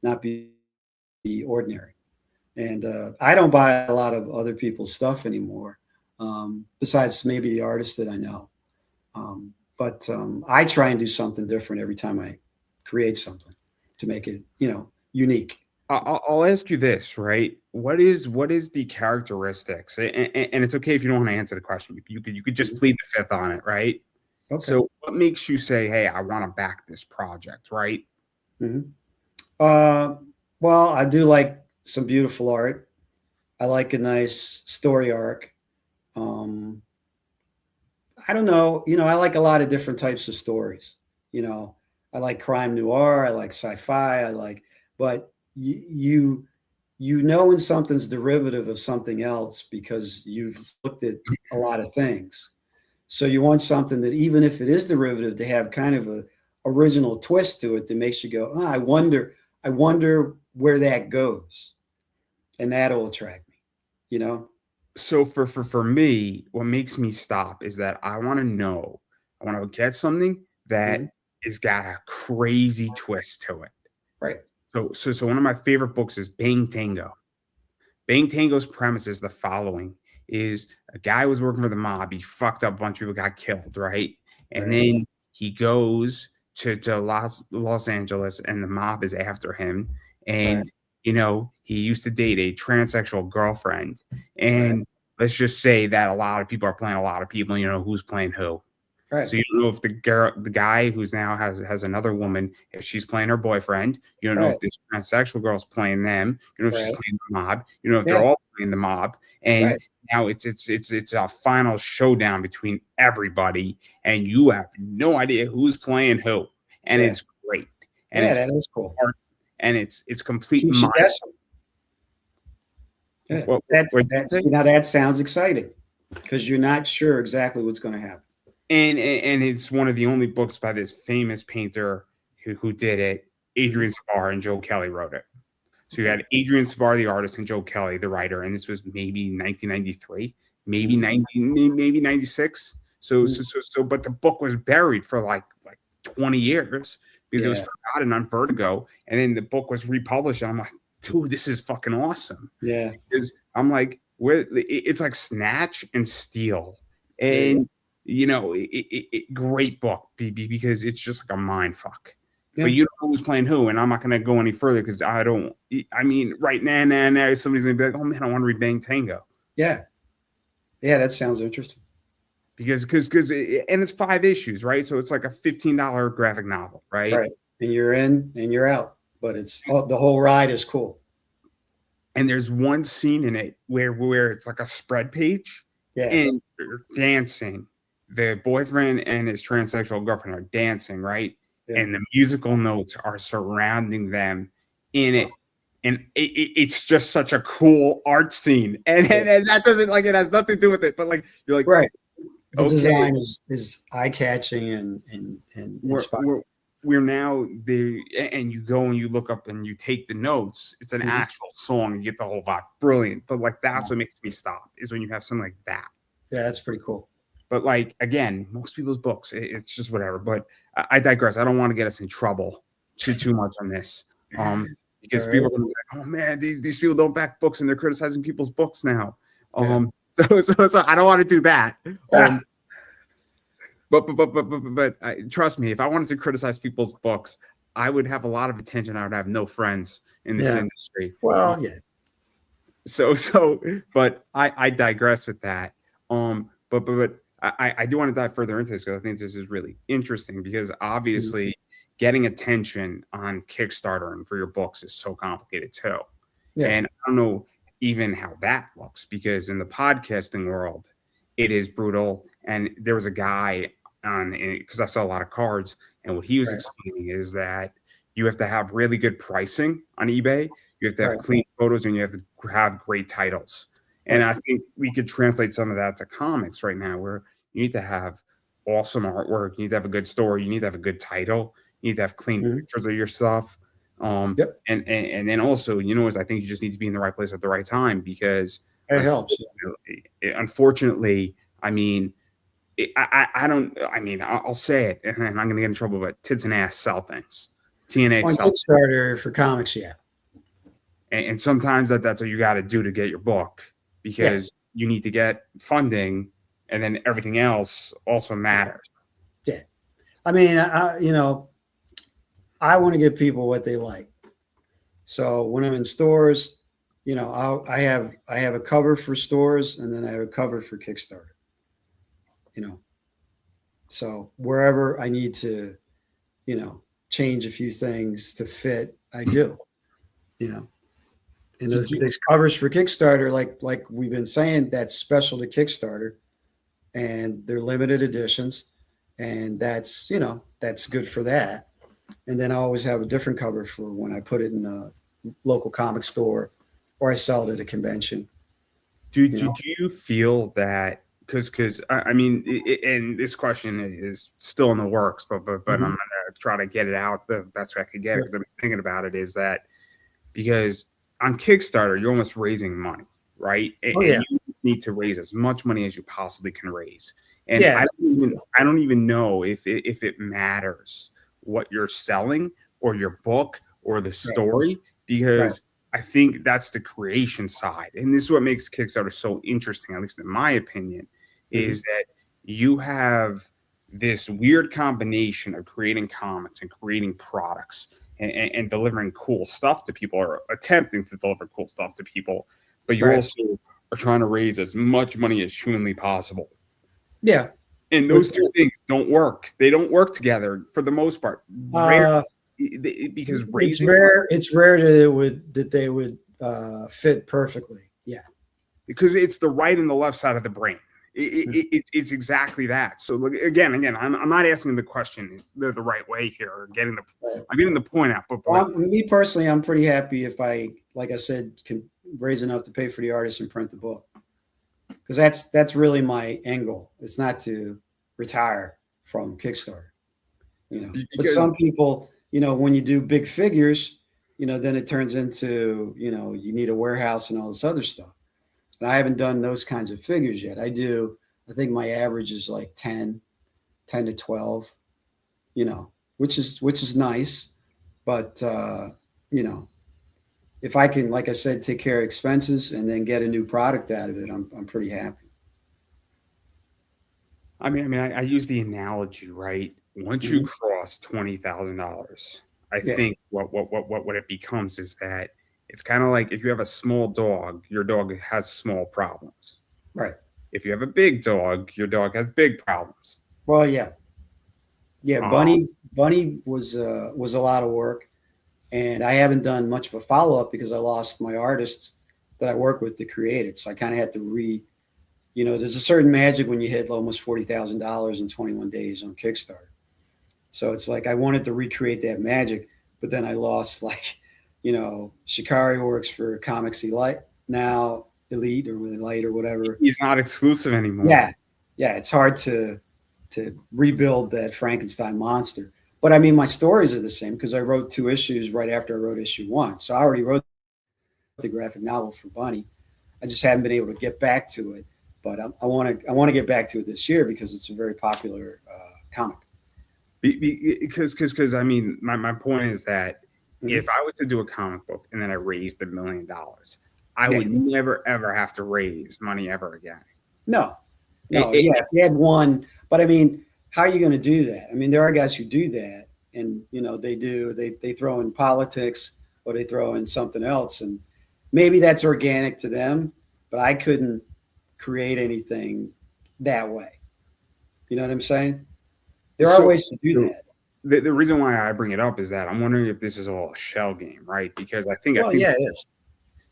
not be ordinary. And I don't buy a lot of other people's stuff anymore, besides maybe the artists that I know. But I try and do something different every time I create something to make it, unique. I'll ask you this, right? What is the characteristics? And it's okay if you don't want to answer the question. You could just plead the fifth on it, right? Okay. So what makes you say, "Hey, I want to back this project," right? Mm-hmm. Well, I do like some beautiful art. I like a nice story arc. I don't know. I like a lot of different types of stories. I like crime noir. I like sci-fi. But you when something's derivative of something else because you've looked at a lot of things. So you want something that, even if it is derivative, to have kind of a original twist to it that makes you go, I wonder where that goes. And that'll attract me, So for me, what makes me stop is that I want to get something that has got a crazy twist to it. Right. So one of my favorite books is Bang Tango. Bang Tango's premise is the following: is a guy was working for the mob. He fucked up, a bunch of people got killed, right? And then he goes to Los Angeles, and the mob is after him. Right. And he used to date a transsexual girlfriend. Right. And let's just say that a lot of people are playing a lot of people. Who's playing who. Right. So you don't know if the guy who's now has another woman, if she's playing her boyfriend. You don't know Right. if this transsexual girl's playing them. You know if she's Right. playing the mob. You know if they're Yeah. all playing the mob. And Right. now it's a final showdown between everybody, and you have no idea who's playing who. And Yeah. it's great. And Yeah, it's that is cool. art, and it's complete You should mind. guess them. Yeah. That sounds exciting because you're not sure exactly what's going to happen. And it's one of the only books by this famous painter who did it. Adrian Sabar and Joe Kelly wrote it. So you had Adrian Sabar, the artist, and Joe Kelly, the writer, and this was maybe 1993, maybe 96. So but the book was buried for like 20 years because it was forgotten on Vertigo, and then the book was republished, and I'm like, dude, this is fucking awesome. Yeah, because I'm like, it's like Snatch and Steal, and great book because it's just like a mind fuck. Yeah. But you don't know who's playing who, and I'm not going to go any further because I don't. I mean, right now, somebody's going to be like, "Oh man, I want to read Bang Tango." Yeah, that sounds interesting. Because and it's 5 issues, right? So it's like a $15 graphic novel, right? Right, and you're in and you're out, but it's the whole ride is cool. And there's one scene in it where it's like a spread page, and they're dancing. The boyfriend and his transsexual girlfriend are dancing, right? Yeah. And the musical notes are surrounding them in it. And it's just such a cool art scene. And that doesn't, like, it has nothing to do with it. But, like, you're like, right. The design is eye-catching and inspiring. We're now there, and you go and you look up and you take the notes. It's an actual song. You get the whole vibe. Brilliant. But, like, that's what makes me stop, is when you have something like that. Yeah, that's pretty cool. But, like, again, most people's books, it's just whatever. But I digress. I don't want to get us in trouble too much on this. Because people are going to be like, oh, man, these people don't back books, and they're criticizing people's books now. So I don't want to do that. But trust me, if I wanted to criticize people's books, I would have a lot of attention. I would have no friends in this industry. Well, yeah. But I digress with that. But I do want to dive further into this because I think this is really interesting because obviously getting attention on Kickstarter and for your books is so complicated too. Yeah. And I don't know even how that looks because in the podcasting world, it is brutal. And there was a guy because I saw a lot of cards, and what he was explaining is that you have to have really good pricing on eBay. You have to have clean photos, and you have to have great titles. And I think we could translate some of that to comics right now, where you need to have awesome artwork. You need to have a good story. You need to have a good title. You need to have clean pictures of your stuff. And then also, I think you just need to be in the right place at the right time because it helps. Unfortunately, I mean, I'll say it, and I'm going to get in trouble, but tits and ass sell things. TNA on Kickstarter for comics, and sometimes that's what you got to do to get your book because you need to get funding, and then everything else also matters. Yeah, I mean, I want to give people what they like. So when I'm in stores, I have a cover for stores, and then I have a cover for Kickstarter. So wherever I need to, change a few things to fit, I do. And there's covers for Kickstarter, like we've been saying, that's special to Kickstarter, and they're limited editions, and that's good for that. And then I always have a different cover for when I put it in a local comic store or I sell it at a convention. Do you feel that? Because I mean, and this question is still in the works, but I'm gonna try to get it out the best way I could get it because I've been thinking about it. Is that because on Kickstarter you're almost raising money, right? And you need to raise as much money as you possibly can raise. And I don't even know if it matters what you're selling or your book or the story because I think that's the creation side, and this is what makes Kickstarter so interesting, at least in my opinion. Is that you have this weird combination of creating comics and creating products and delivering cool stuff to people, or attempting to deliver cool stuff to people, but you Right. also are trying to raise as much money as humanly possible. Yeah. And those two things don't work. They don't work together for the most part. Because it's rare. It's rare that they would fit perfectly. Yeah. Because it's the right and the left side of the brain. It's exactly that. So look, again, I'm not asking the question the right way here, or I'm getting the point out. But me personally, I'm pretty happy if I, like I said, can raise enough to pay for the artist and print the book, because that's really my end goal. It's not to retire from Kickstarter, But some people, when you do big figures, then it turns into, you need a warehouse and all this other stuff. And I haven't done those kinds of figures yet. I think my average is like 10 to 12, which is nice. But, if I can, like I said, take care of expenses and then get a new product out of it, I'm pretty happy. I use the analogy, right? Once you cross $20,000, I think what it becomes is that it's kind of like if you have a small dog, your dog has small problems. Right. If you have a big dog, your dog has big problems. Well, yeah. Bunny was a lot of work, and I haven't done much of a follow up because I lost my artists that I work with to create it. So I kind of had to there's a certain magic when you hit almost $40,000 in 21 days on Kickstarter. So it's like I wanted to recreate that magic, but then I lost Shikari works for Comics Elite now, Elite or Elite or whatever. He's not exclusive anymore. Yeah, it's hard to rebuild that Frankenstein monster. But I mean, my stories are the same because I wrote 2 issues right after I wrote issue 1. So I already wrote the graphic novel for Bunny. I just haven't been able to get back to it. But I want to get back to it this year because it's a very popular comic. Because my point is that if I was to do a comic book and then I raised $1 million, I would never ever have to raise money ever again. No. If you had one, but I mean, how are you going to do that? I mean, there are guys who do that, and they throw in politics or they throw in something else, and maybe that's organic to them, but I couldn't create anything that way. You know what I'm saying? There are ways to do that. The reason why I bring it up is that I'm wondering if this is all a shell game, right? Because I think it is.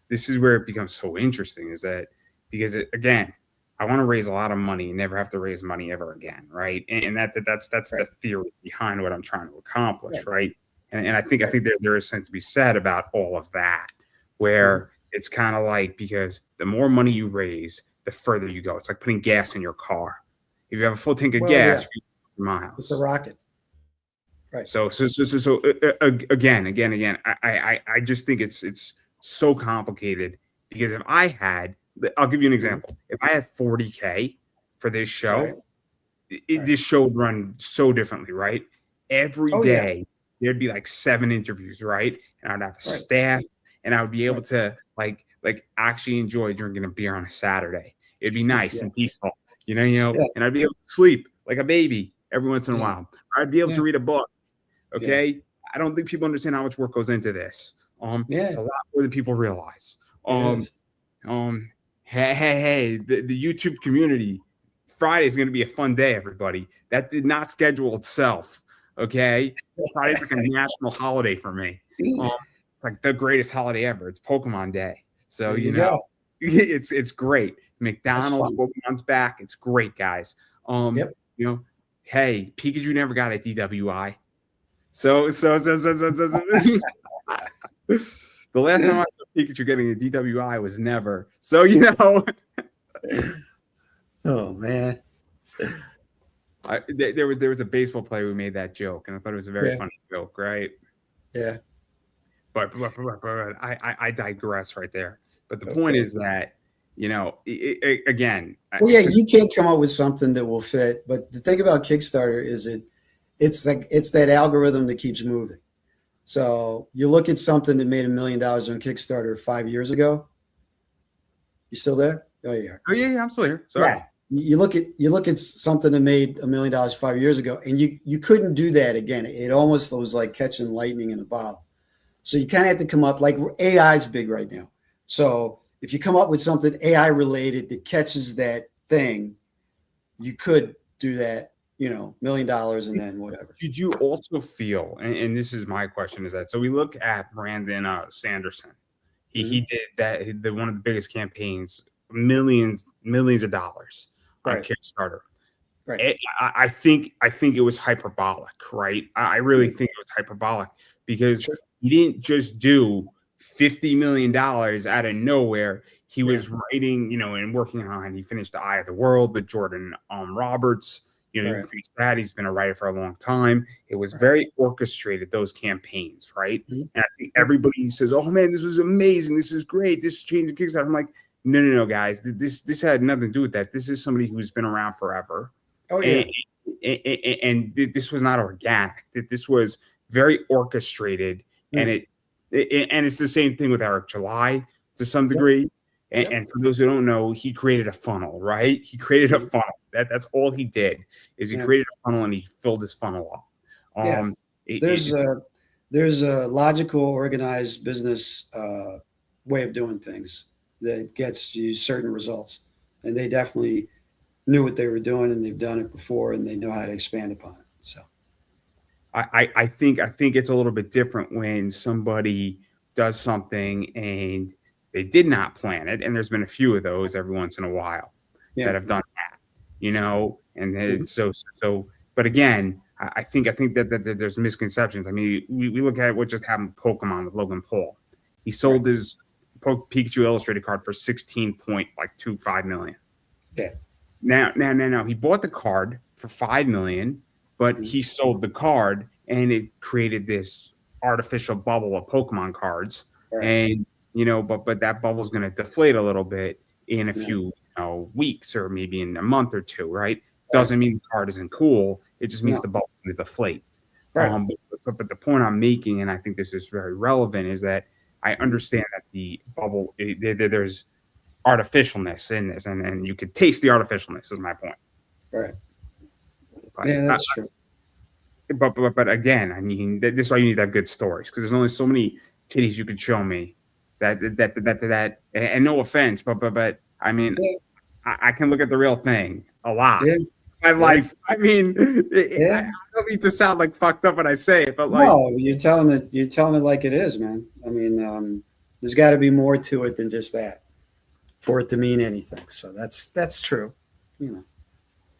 This is where it becomes so interesting, is that because again, I want to raise a lot of money and never have to raise money ever again, right? And that's right. The theory behind what I'm trying to accomplish, right? And I think there is something to be said about all of that, where it's kind of like, because the more money you raise, the further you go. It's like putting gas in your car. If you have a full tank of gas, you go miles. It's a rocket. Right. So again, I just think it's so complicated, because if I'll give you an example. If I had 40K for this show, this show would run so differently, right? Every day there'd be like 7 interviews, right? And I'd have a staff, and I would be able to like actually enjoy drinking a beer on a Saturday. It'd be nice and peaceful, and I'd be able to sleep like a baby every once in a while. I'd be able to read a book. Okay. I don't think people understand how much work goes into this. It's a lot more than people realize. Hey, the YouTube community, Friday is going to be a fun day, everybody. That did not schedule itself. Okay. Friday's like a national holiday for me. It's like the greatest holiday ever. It's Pokemon Day. So, it's great. McDonald's, Pokemon's back. It's great, guys. Hey, Pikachu never got a DWI. So the last time I saw Pikachu getting a DWI was never. So, Oh man. There was a baseball player who made that joke, and I thought it was a very funny joke, right? Yeah. But I digress right there. But the point is that, again. You can't come up with something that will fit. But the thing about Kickstarter is it's that algorithm that keeps moving. So you look at something that made $1 million on Kickstarter 5 years ago. You still there? Oh, yeah. Oh, yeah, I'm still here. Sorry. you look at something that made $1 million 5 years ago, and you couldn't do that again. It almost was like catching lightning in a bottle. So you kind of have to come up, like AI is big right now. So if you come up with something AI related that catches that thing, you could do that, $1 million and then whatever. Did you also feel, and this is my question, is that so we look at Brandon Sanderson. He did that one of the biggest campaigns, millions of dollars on Right. Kickstarter. Right. I think it was hyperbolic, right? I really think it was hyperbolic because Sure. he didn't just do $50 million out of nowhere. He was writing, and working on. He finished The Eye of the World with Jordan Roberts. He finished that. He's been a writer for a long time. It was very orchestrated, those campaigns, right? And I think everybody says, "Oh man, this was amazing. This is great. This is changing Kickstarter." I'm like, no, guys. This had nothing to do with that. This is somebody who's been around forever. Oh yeah. And this was not organic. This was very orchestrated, and it's the same thing with Eric July to some degree. And for those who don't know, he created a funnel, right? He created a funnel. That's all he did is he created a funnel and he filled his funnel up. There's a logical, organized business way of doing things that gets you certain results, and they definitely knew what they were doing, and they've done it before, and they know how to expand upon it. So, I think it's a little bit different when somebody does something and they did not plan it, and there's been a few of those every once in a while that have done that, and then, so. But again, I think that there's misconceptions. I mean, we look at what just happened with Pokemon with Logan Paul. He sold his Pikachu illustrated card for $16.25 million. Yeah. Now, he bought the card for $5 million, but he sold the card, and it created this artificial bubble of Pokemon cards, and but that bubble's going to deflate a little bit in a few weeks or maybe in a month or two, right? Doesn't mean the card isn't cool. It just means the bubble's going to deflate. Right. But the point I'm making, and I think this is very relevant, is that I understand that the bubble, there's artificialness in this, and you could taste the artificialness is my point. Right. Yeah, that's true. But again, I mean, this is why you need to have good stories, because there's only so many titties you could show me that and no offense, but I mean, I can look at the real thing a lot. My life. I mean, I don't need to sound like fucked up when I say it, but like, no, you're telling it like it is, man. I mean, there's got to be more to it than just that for it to mean anything. So that's true,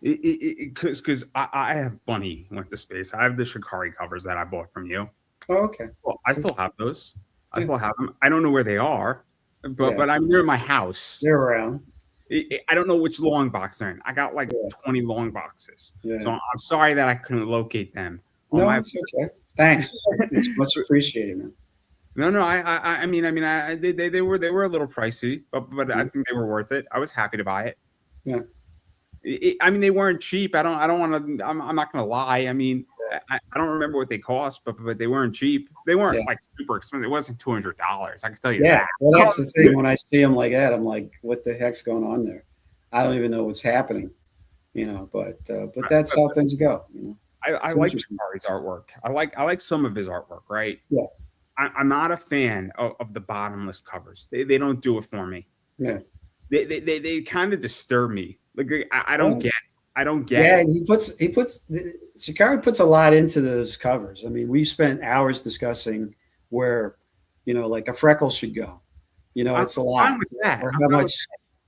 Because I have Bunny went to space. I have the Shikari covers that I bought from you. Oh, okay. Well, I still have those. I still have them. I don't know where they are, but I'm near my house. They're around. I don't know which long box they're in. I got like 20 long boxes. So I'm sorry that I couldn't locate them. No, it's okay. Thanks. It's much appreciated, man. No. I mean, they were a little pricey, but I think they were worth it. I was happy to buy it. Yeah. I mean, they weren't cheap. I don't want to. I'm not going to lie. I mean, I don't remember what they cost, but they weren't cheap. They weren't like super expensive. It wasn't $200. I can tell you that. Well, that's the thing. When I see them like that, I'm like, what the heck's going on there? I don't even know what's happening, But that's how things go. I like Shikari's artwork. I like some of his artwork. Right. Yeah. I'm not a fan of the bottomless covers. They don't do it for me. Yeah. They kind of disturb me. Like I don't get. I don't get. Yeah, Shikari puts a lot into those covers. I mean, we've spent hours discussing where, like a freckle should go. It's a lot. Or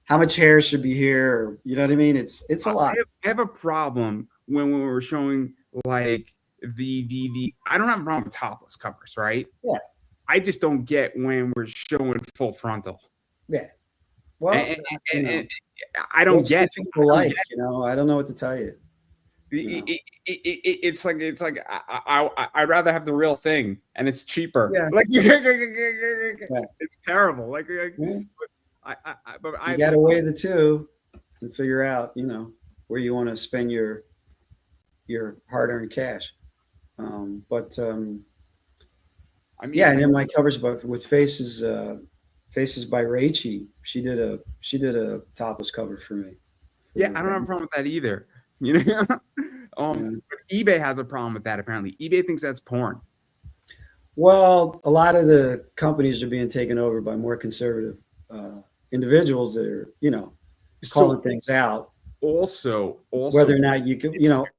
how much hair should be here. Or, you know what I mean? It's a lot. I have a problem when we're showing like the. I don't have a problem with topless covers, right? Yeah. I just don't get when we're showing full frontal. Yeah. Well, I don't get people I don't know what to tell you. It's like I'd rather have the real thing, and it's cheaper. Yeah. Like it's terrible. Like but you got to weigh the two and figure out where you want to spend your hard-earned cash. I mean, and then my covers, but with Faces by Rachie, she did a topless cover for me Yeah, I don't have a problem with that either. You know, Yeah. but eBay has a problem with that. Apparently, eBay thinks that's porn. Well, a lot of the companies are being taken over by more conservative individuals that are, calling So things out, also whether or not you can, part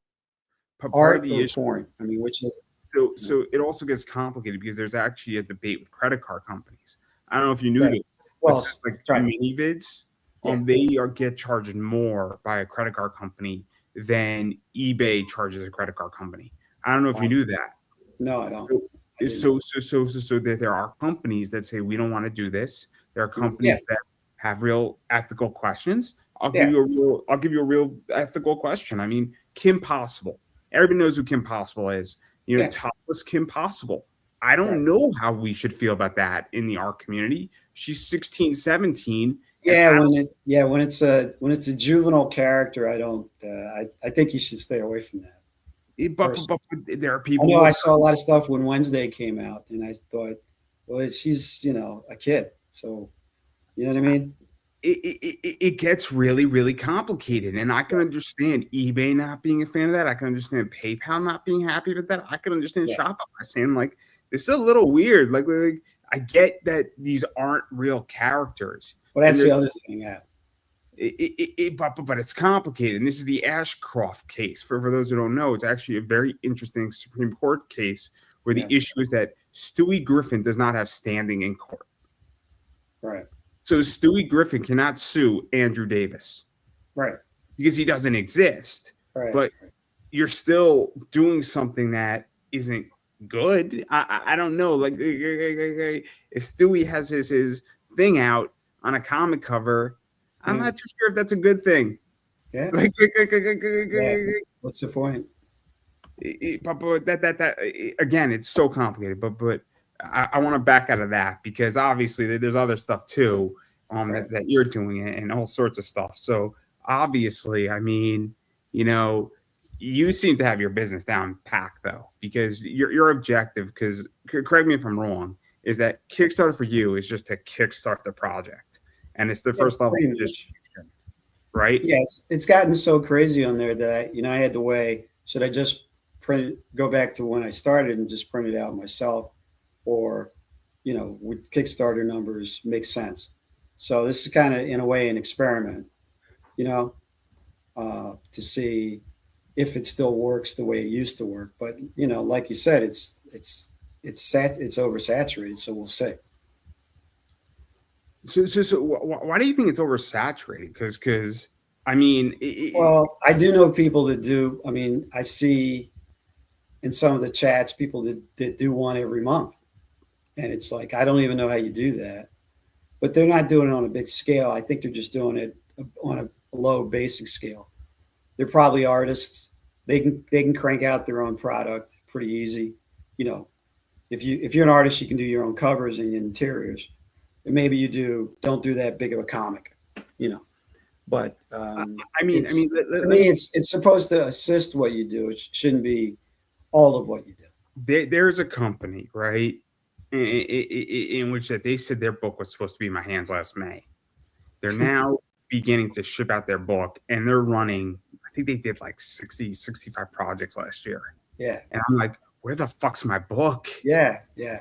of art the or issue. porn. I mean, which is, So it also gets complicated because there's actually a debate with credit card companies. I don't know if you knew right. this, but Well, since like right. minivids, Yeah. they are get charged more by a credit card company than eBay charges a credit card company. I don't know if you knew that. No, I don't. So I didn't know. so there are companies that say we don't want to do this. There are Yeah. companies that have real ethical questions. Yeah. I'll give you a real ethical question. I mean, Kim Possible. Everybody knows who Kim Possible is. Yeah. Topless Kim Possible. I Right. don't know how we should feel about that in the art community. She's 16, 17, and Yeah. When it's a juvenile character, I don't. I think you should stay away from that. but there are I people know who I are saw a lot of stuff when Wednesday came out, and I thought, well, she's a kid, so you know what I mean. it gets really, really complicated. And I can understand eBay not being a fan of that. I can understand PayPal not being happy with that. I can understand Yeah. Shopify saying, like, this is a little weird. Like I get that these aren't real characters. Well, And that's the other thing. Yeah. but it's complicated. And this is the Ashcroft case. For those who don't know, it's actually a very interesting Supreme Court case where the Yeah. issue is that Stewie Griffin does not have standing in court. Right. So Stewie Griffin cannot sue Andrew Davis Right. because he doesn't exist. Right. But you're still doing something that isn't good. I don't know. Like if Stewie has his thing out on a comic cover, I'm not too sure if that's a good thing. Yeah. Like, Yeah. What's the point? but that again, it's so complicated. But I want to back out of that because obviously there's other stuff too Right. that you're doing and all sorts of stuff. So obviously, I mean, you seem to have your business down packed though, because your objective, because correct me if I'm wrong, is that Kickstarter for you is just to kickstart the project, and it's the Yeah, first level pretty of much. distribution, right? Yeah, it's gotten so crazy on there that I had to weigh, should I just go back to when I started and just print it out myself, or would Kickstarter numbers make sense? So this is kind of in a way an experiment, to see if it still works the way it used to work. But like you said, it's oversaturated, so we'll see. So why do you think it's oversaturated? Because I mean, Well, I do know people that do. I mean, I see in some of the chats people that do one every month, and it's like I don't even know how you do that. But they're not doing it on a big scale. I think they're just doing it on a low basic scale. They're probably artists. They can crank out their own product pretty easy. If you're an artist, you can do your own covers and interiors. And maybe don't do that big of a comic, But I mean, to me, it's supposed to assist what you do. It shouldn't be all of what you do. There's a company, right, in which that they said their book was supposed to be in my hands last May. They're now beginning to ship out their book, and they're running. I think they did like 60, 65 projects last year. Yeah. And I'm like, where the fuck's my book? Yeah. Yeah.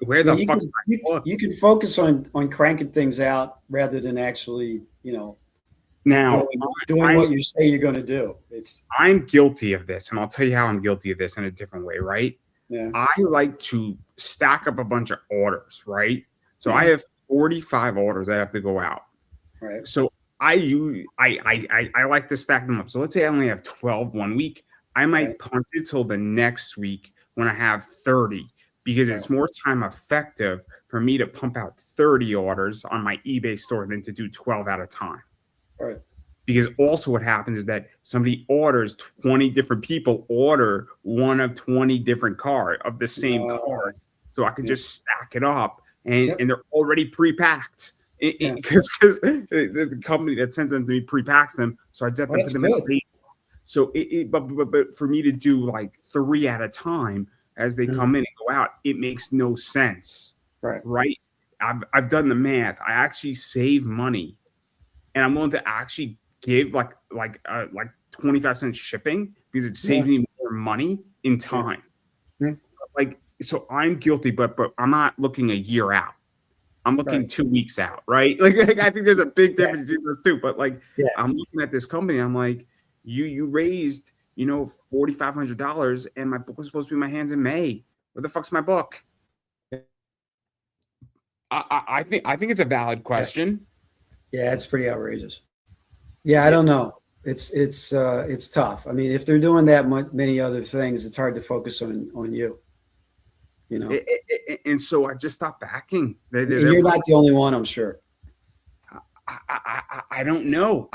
Where the fuck's my book? You can focus on cranking things out rather than actually, now doing what you say you're going to do. I'm guilty of this, and I'll tell you how I'm guilty of this in a different way, right? Yeah. I like to stack up a bunch of orders, right? So I have 45 orders that have to go out. Right. So I like to stack them up. So let's say I only have 12 one week. I might punt it till the next week when I have 30, because it's more time effective for me to pump out 30 orders on my eBay store than to do 12 at a time. Right. Because also what happens is that somebody orders 20 different people order one of 20 different card of the same card. So I can just stack it up and they're already pre-packed. Because the company that sends them to me pre-packs them. So I just have to put them in the. So but for me to do like 3 at a time as they come in and go out, it makes no sense. Right. I've done the math. I actually save money, and I'm willing to actually give like 25 cents shipping because it saved me more money in time. Yeah. Like, so I'm guilty, but I'm not looking a year out. I'm looking 2 weeks out, right? Like I think there's a big difference between those two. But like, I'm looking at this company, I'm like, you raised, $4,500, and my book was supposed to be in my hands in May. Where the fuck's my book? I think it's a valid question. Yeah, it's pretty outrageous. Yeah, I don't know. It's tough. I mean, if they're doing that many other things, it's hard to focus on you. And so I just stopped backing. And you're not the only one, I'm sure. I don't know.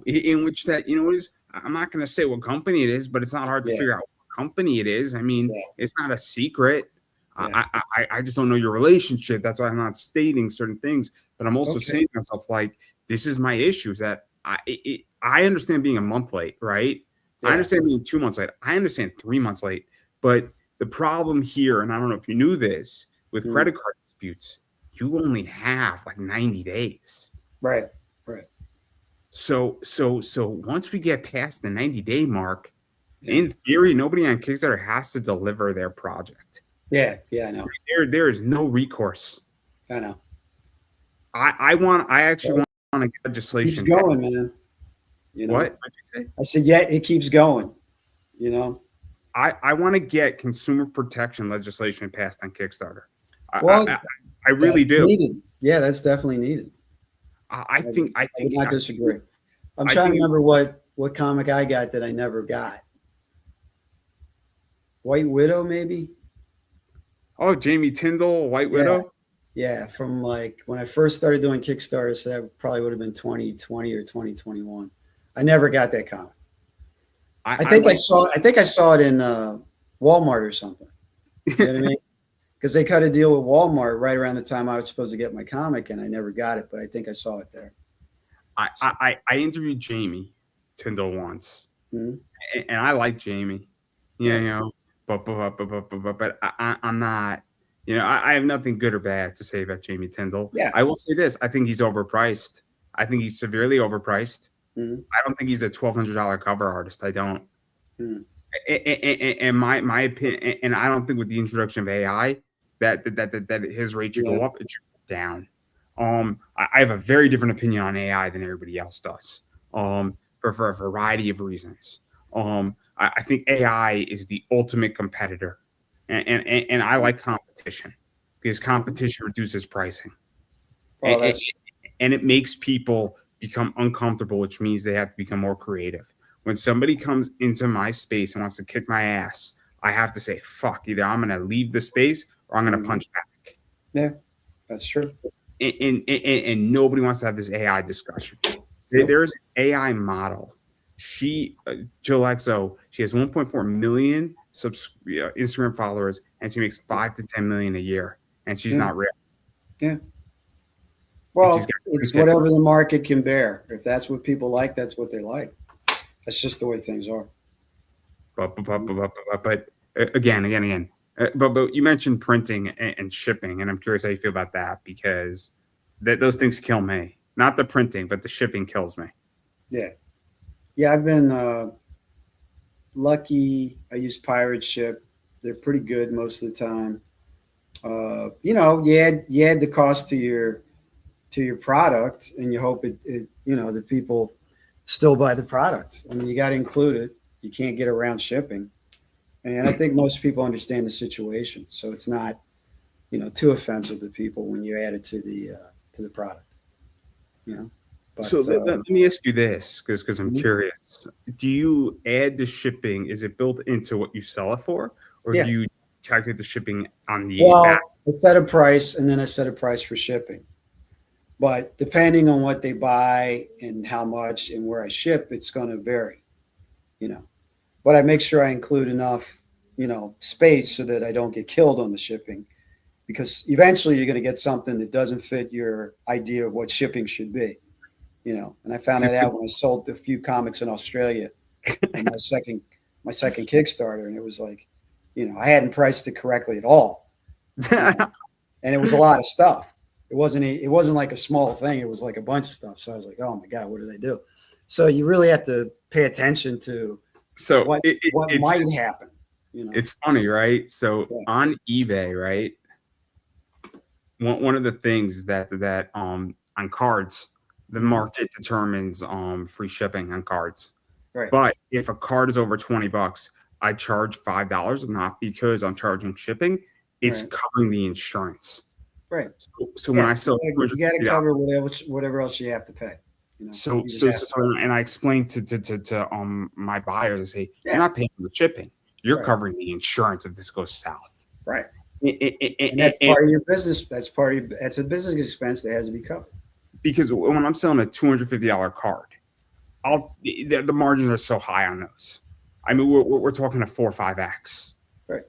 In which that, what is, I'm not going to say what company it is, but it's not hard to figure out what company it is. I mean, it's not a secret. I just don't know your relationship. That's why I'm not stating certain things. But I'm also saying to myself, like, this is my issue, is that I understand being a month late, right? I understand being 2 months late. I understand 3 months late. But the problem here, and I don't know if you knew this, with credit card disputes, you only have like 90 days. Right. So once we get past the 90-day mark, in theory, nobody on Kickstarter has to deliver their project. Yeah, I know. There is no recourse. I know. I actually want to get legislation. Keeps going, man. What? What'd you say? I said, it keeps going. I want to get consumer protection legislation passed on Kickstarter. I really do. Needed. Yeah, that's definitely needed. I think I would not disagree. I'm trying to remember what comic I got that I never got. White Widow, maybe. Oh, Jamie Tyndall, White Widow. Yeah, from like when I first started doing Kickstarter, so that probably would have been 2020 or 2021. I never got that comic. I think I saw it in Walmart or something. You know what I mean? Because they cut a deal with Walmart right around the time I was supposed to get my comic, and I never got it, but I think I saw it there. I interviewed Jamie Tyndall once, and I like Jamie, but I'm not, I have nothing good or bad to say about Jamie Tyndall. Yeah. I will say this: I think he's overpriced. I think he's severely overpriced. I don't think he's a $1,200 cover artist. I don't. And my opinion, and I don't think with the introduction of AI that his rate should go up, it should go down. I have a very different opinion on AI than everybody else does. For a variety of reasons. I think AI is the ultimate competitor, and I like competition because competition reduces pricing, and it makes people become uncomfortable, which means they have to become more creative. When somebody comes into my space and wants to kick my ass, I have to say, fuck, either I'm going to leave the space or I'm going to punch back. Yeah, that's true. And nobody wants to have this AI discussion. There's an AI model. Jill XO, she has 1.4 million Instagram followers, and she makes 5 to 10 million a year, and she's not real. Yeah. Well, it's whatever the market can bear. If that's what people like, that's what they like. That's just the way things are. But again. But you mentioned printing and shipping, and I'm curious how you feel about that, because those things kill me. Not the printing, but the shipping kills me. Yeah, I've been lucky. I use Pirate Ship. They're pretty good most of the time. You add the cost to your product, and you hope it the people still buy the product. I mean, you got to include it. You can't get around shipping. And I think most people understand the situation. So it's not, too offensive to people when you add it to the product, But, so let me ask you this, because I'm curious. Do you add the shipping? Is it built into what you sell it for? Or do you calculate the shipping on the back? I set a price, and then I set a price for shipping. But depending on what they buy and how much and where I ship, it's going to vary, But I make sure I include enough, space so that I don't get killed on the shipping, because eventually you're going to get something that doesn't fit your idea of what shipping should be, And I found that out when I sold a few comics in Australia, in my second Kickstarter, and it was like, I hadn't priced it correctly at all, and it was a lot of stuff. It wasn't like a small thing. It was like a bunch of stuff. So I was like, oh my God, what did I do? So you really have to pay attention to So what it's might happen. You know, it's funny, right? So yeah. on eBay, right? One of the things that on cards, the market determines free shipping on cards. Right, But if a card is over $20, I charge $5, not because I'm charging shipping, it's right, covering the insurance. right. So when Yeah, I sell you got to $250, cover whatever else you have to pay. You know, so you just so have so, to. so and I explain to my buyers, I say, you're Yeah, not paying for the shipping, you're right, covering the insurance if this goes south. right. And And, that's part of your business. That's a business expense that has to be covered. because when I'm selling a $250 card, the margins are so high on those. I mean, we're talking a 4 or 5x. Right,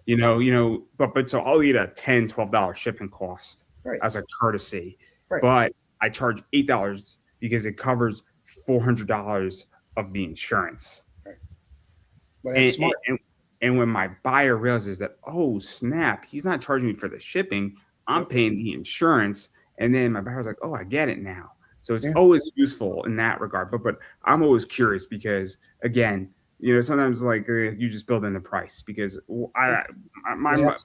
But so I'll eat a $10, $12 shipping cost right, as a courtesy, right, but I charge $8 because it covers $400 of the insurance. right. But that's And, smart. and when my buyer realizes that, oh snap, he's not charging me for the shipping, I'm Yep. paying the insurance, and then my buyer's like, oh, I get it now. So it's Yeah. always useful in that regard. But I'm always curious because again, sometimes like you just build in the price because my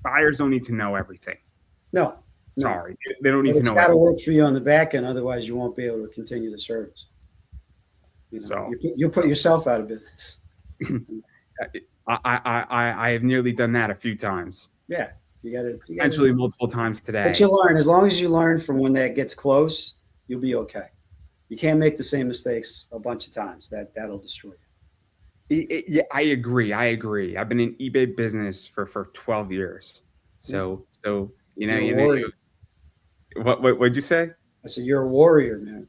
buyers don't need to know everything. No, no. Sorry, they don't need But to it's know got to everything. work for you on the back end. Otherwise, you won't be able to continue the service. You know, So you'll put yourself out of business. I have nearly done that a few times. Yeah, you got to. Potentially multiple times today. But you learn. As long as you learn from when that gets close, you'll be okay. You can't make the same mistakes a bunch of times. That'll destroy you. Yeah, I agree. I've been in eBay business for 12 years. So what'd you say? I said, you're a warrior, man.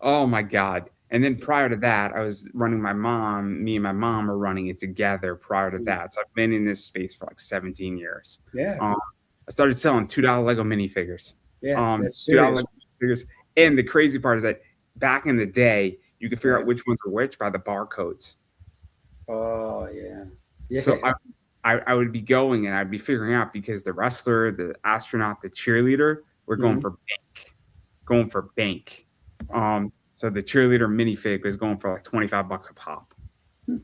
Oh my God. And then prior to that, I was running me and my mom were running it together prior to that. So I've been in this space for like 17 years. Yeah. I started selling $2 Lego minifigures. Yeah, that's serious. $2 Lego minifigures. And the crazy part is that back in the day, you could figure out which ones were which by the barcodes. Oh yeah. Yeah. So I would be going and I'd be figuring out because the wrestler, the astronaut, the cheerleader were going for bank. So the cheerleader minifig was going for like $25 a pop.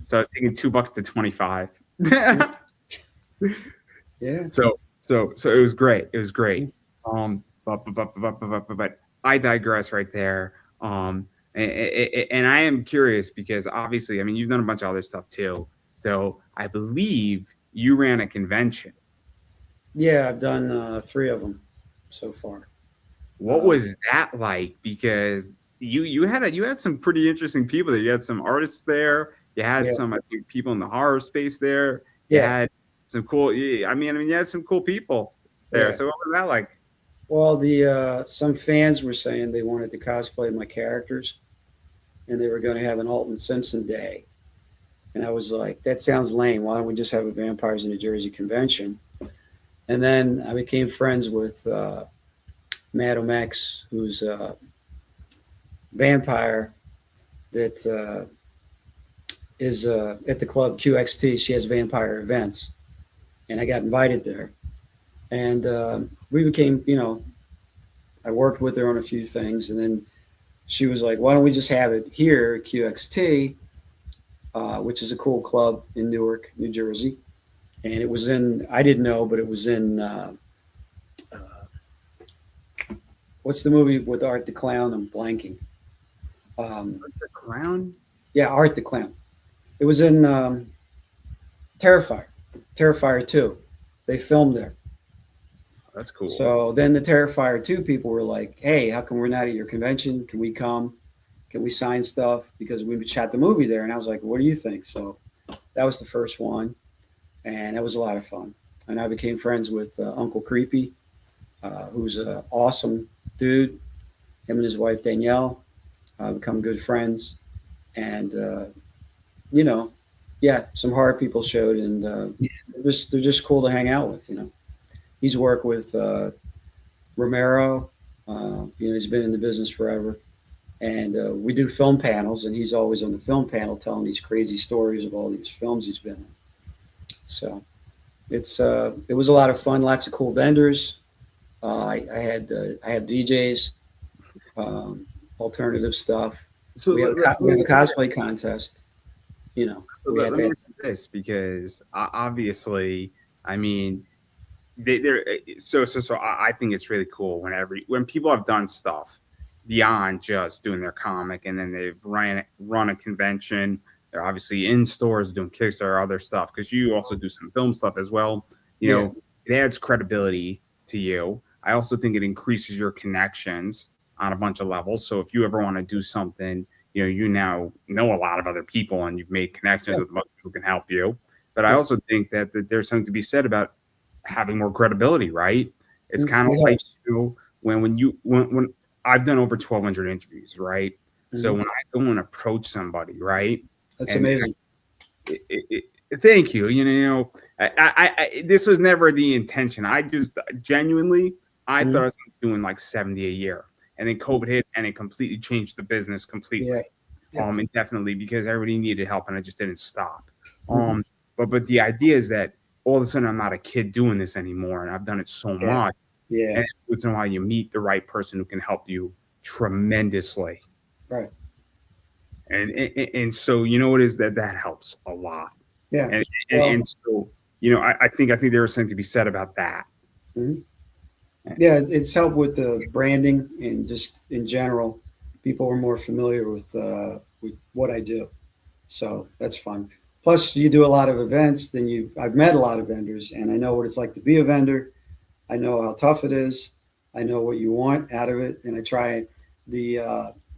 So I was taking $2 to 25. Yeah. So it was great. It was great. But I digress right there. And I am curious because obviously, I mean, you've done a bunch of other stuff too. So I believe you ran a convention. Yeah, I've done 3 of them so far. What was that like? Because you had some pretty interesting people there. You had some artists there. You had some, I think, people in the horror space there. You had some cool. I mean, you had some cool people there. So what was that like? Well, some fans were saying they wanted to cosplay my characters, and they were going to have an Alton Simpson day. And I was like, that sounds lame. Why don't we just have a Vampires in New Jersey convention? And then I became friends with Madam X, who's a vampire that is at the club QXT. She has vampire events. And I got invited there. And we became, I worked with her on a few things. And then she was like, why don't we just have it here at QXT, which is a cool club in Newark, New Jersey. And it was I didn't know, but it was in, what's the movie with Art the Clown? I'm blanking. Art the Clown? Yeah, Art the Clown. It was in Terrifier 2. They filmed there. That's cool. So then the Terrifier 2 people were like, hey, how come we're not at your convention? Can we come? Can we sign stuff? Because we shot the movie there. And I was like, what do you think? So that was the first one. And that was a lot of fun. And I became friends with Uncle Creepy, who's an awesome dude. Him and his wife, Danielle, become good friends. And, some horror people showed. And they're just cool to hang out with, He's worked with Romero. He's been in the business forever. And we do film panels, and he's always on the film panel telling these crazy stories of all these films he's been in. So it was a lot of fun, lots of cool vendors. I had DJs, alternative stuff. So let, let We have a me cosplay contest. You know, so we had let me that. ask you this, because obviously, I mean, they're so I think it's really cool when people have done stuff beyond just doing their comic, and then they've run a convention. They're obviously in stores doing Kickstarter, other stuff, because you also do some film stuff as well. You Yeah, know, it adds credibility to you. I also think it increases your connections on a bunch of levels. So if you ever want to do something, you now know a lot of other people, and you've made connections yeah, with most people who can help you. But I yeah. also think that there's something to be said about having more credibility, right? It's kind of It like, helps. when I've done over 1,200 interviews, right? So Hmm. when I go and approach somebody, right, That's and amazing. thank you, this was never the intention. I just genuinely, I thought Hmm. I was doing like 70 a year, and then COVID hit, and it completely changed the business Yeah, completely, yeah. indefinitely, because everybody needed help, and I just didn't stop. Hmm. But the idea is that all of a sudden I'm not a kid doing this anymore, and I've done it so Yeah, much, yeah. and once in a while you meet the right person who can help you tremendously, Right. and so what is that helps a lot, Yeah. and Well, so I think there is something to be said about that. mhm. Yeah, it's helped with the branding and just in general, people are more familiar with what I do. So that's fun. Plus, you do a lot of events. I've met a lot of vendors, and I know what it's like to be a vendor. I know how tough it is. I know what you want out of it, and I try. The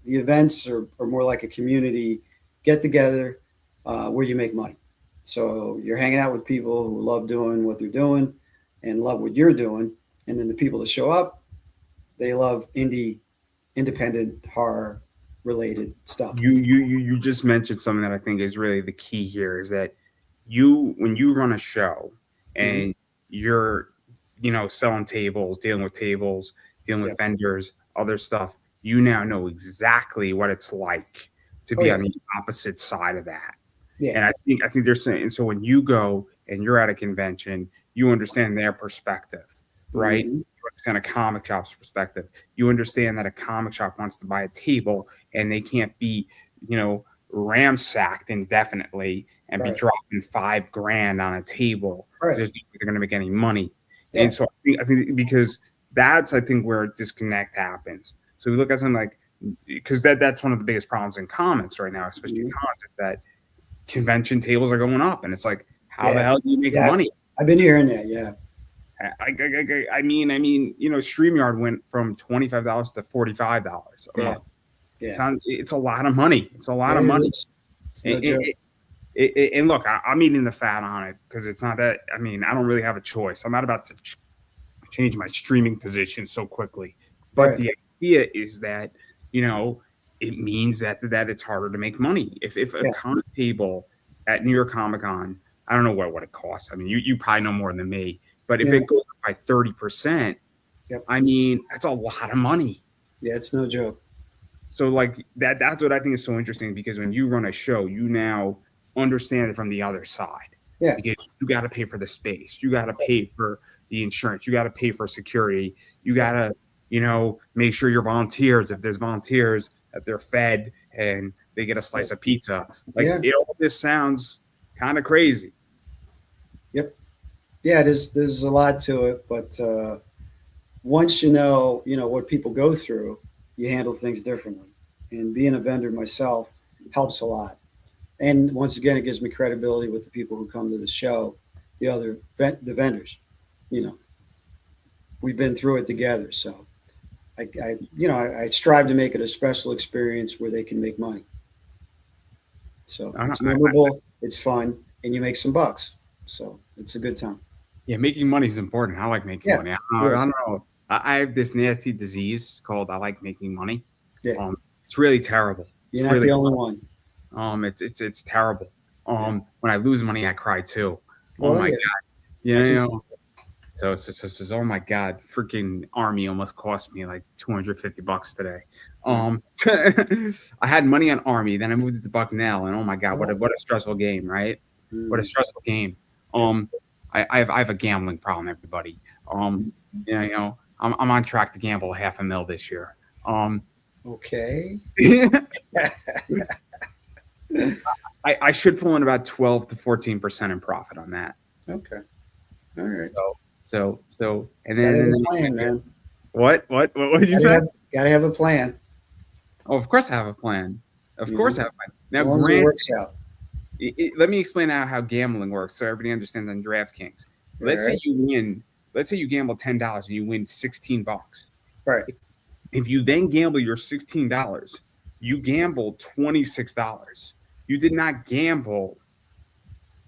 events are more like a community get together where you make money. So you're hanging out with people who love doing what they're doing and love what you're doing, and then the people that show up, they love independent horror related stuff. You just mentioned something that I think is really the key here, is that when you run a show, Hmm. and you're selling tables, dealing Yeah. with vendors, other stuff, you now know exactly what it's like to Oh be yeah. on the opposite side of that. Yeah. And I think there's saying, and so when you go and you're at a convention, you understand their perspective, right? Hmm. You understand a comic shop's perspective. You understand that a comic shop wants to buy a table, and they can't be, ramsacked indefinitely and be Right. dropping 5 grand on a table because Right. they're going to make any money. And Yeah. so I think because that's, I think, where disconnect happens. So we look at something like, because that's one of the biggest problems in comics right now, especially Hmm. comics, is that convention tables are going up, and it's like, how the Yeah. hell do you make Yeah. money? I've been hearing that. Yeah. I mean, Streamyard went from $25 to $45 a Yeah. month. Yeah. It's a lot of money. It's a lot Yeah. of It money. is. It's no And, joke. and look, I'm eating the fat on it, because it's not that. I mean, I don't really have a choice. I'm not about to change my streaming position so quickly. But Right. the idea is that it means that it's harder to make money. If a Yeah. comic table at New York Comic Con, I don't know what it costs. I mean, you probably know more than me. But if Yeah. it goes up by 30%, Yep. I mean, that's a lot of money. Yeah. It's no joke. So like that's what I think is so interesting, because when you run a show, you now understand it from the other side, Yeah. because you got to pay for the space, you got to pay for the insurance, you got to pay for security, you got to make sure your volunteers, if there's volunteers, that they're fed and they get a Yeah. slice of pizza. Like, Yeah. all this sounds kind of crazy. Yep. Yeah. There's a lot to it, but once you know what people go through, you handle things differently. And being a vendor myself helps a lot. And once again, it gives me credibility with the people who come to the show, the vendors. You know, we've been through it together, so I strive to make it a special experience where they can make money. So I, it's I, memorable, it's fun, and you make some bucks. So it's a good time. Yeah, making money is important. I like making Yeah, money. it I is. don't know. I have this nasty disease called I like making money. Yeah, It's really terrible. you're It's not really the only one. it's terrible. Yeah. When I lose money, I cry too. Oh Well, my yeah, god, I you can see. know. So, oh my god, freaking army almost cost me like $250 today. Mm. I had money on army, then I moved it to Bucknell, and oh my god, Oh, what a stressful game, right? What a mm. stressful game. Yep. Um, I have a gambling problem, everybody. I'm on track to gamble $500,000 this year. Um, Okay. I should pull in about 12 to 14% in profit on that. Okay. All right. And Gotta have then a plan, man. what did you Gotta say? have gotta have a plan. Oh, of course I have a plan. Of You course know, I have a plan. as Now, long as it granted, works out. let me explain how gambling works so everybody understands on DraftKings. All Let's say right. you win. Let's say you gamble $10 and you win $16. Right. If you then gamble your $16, you gamble $26. You did not gamble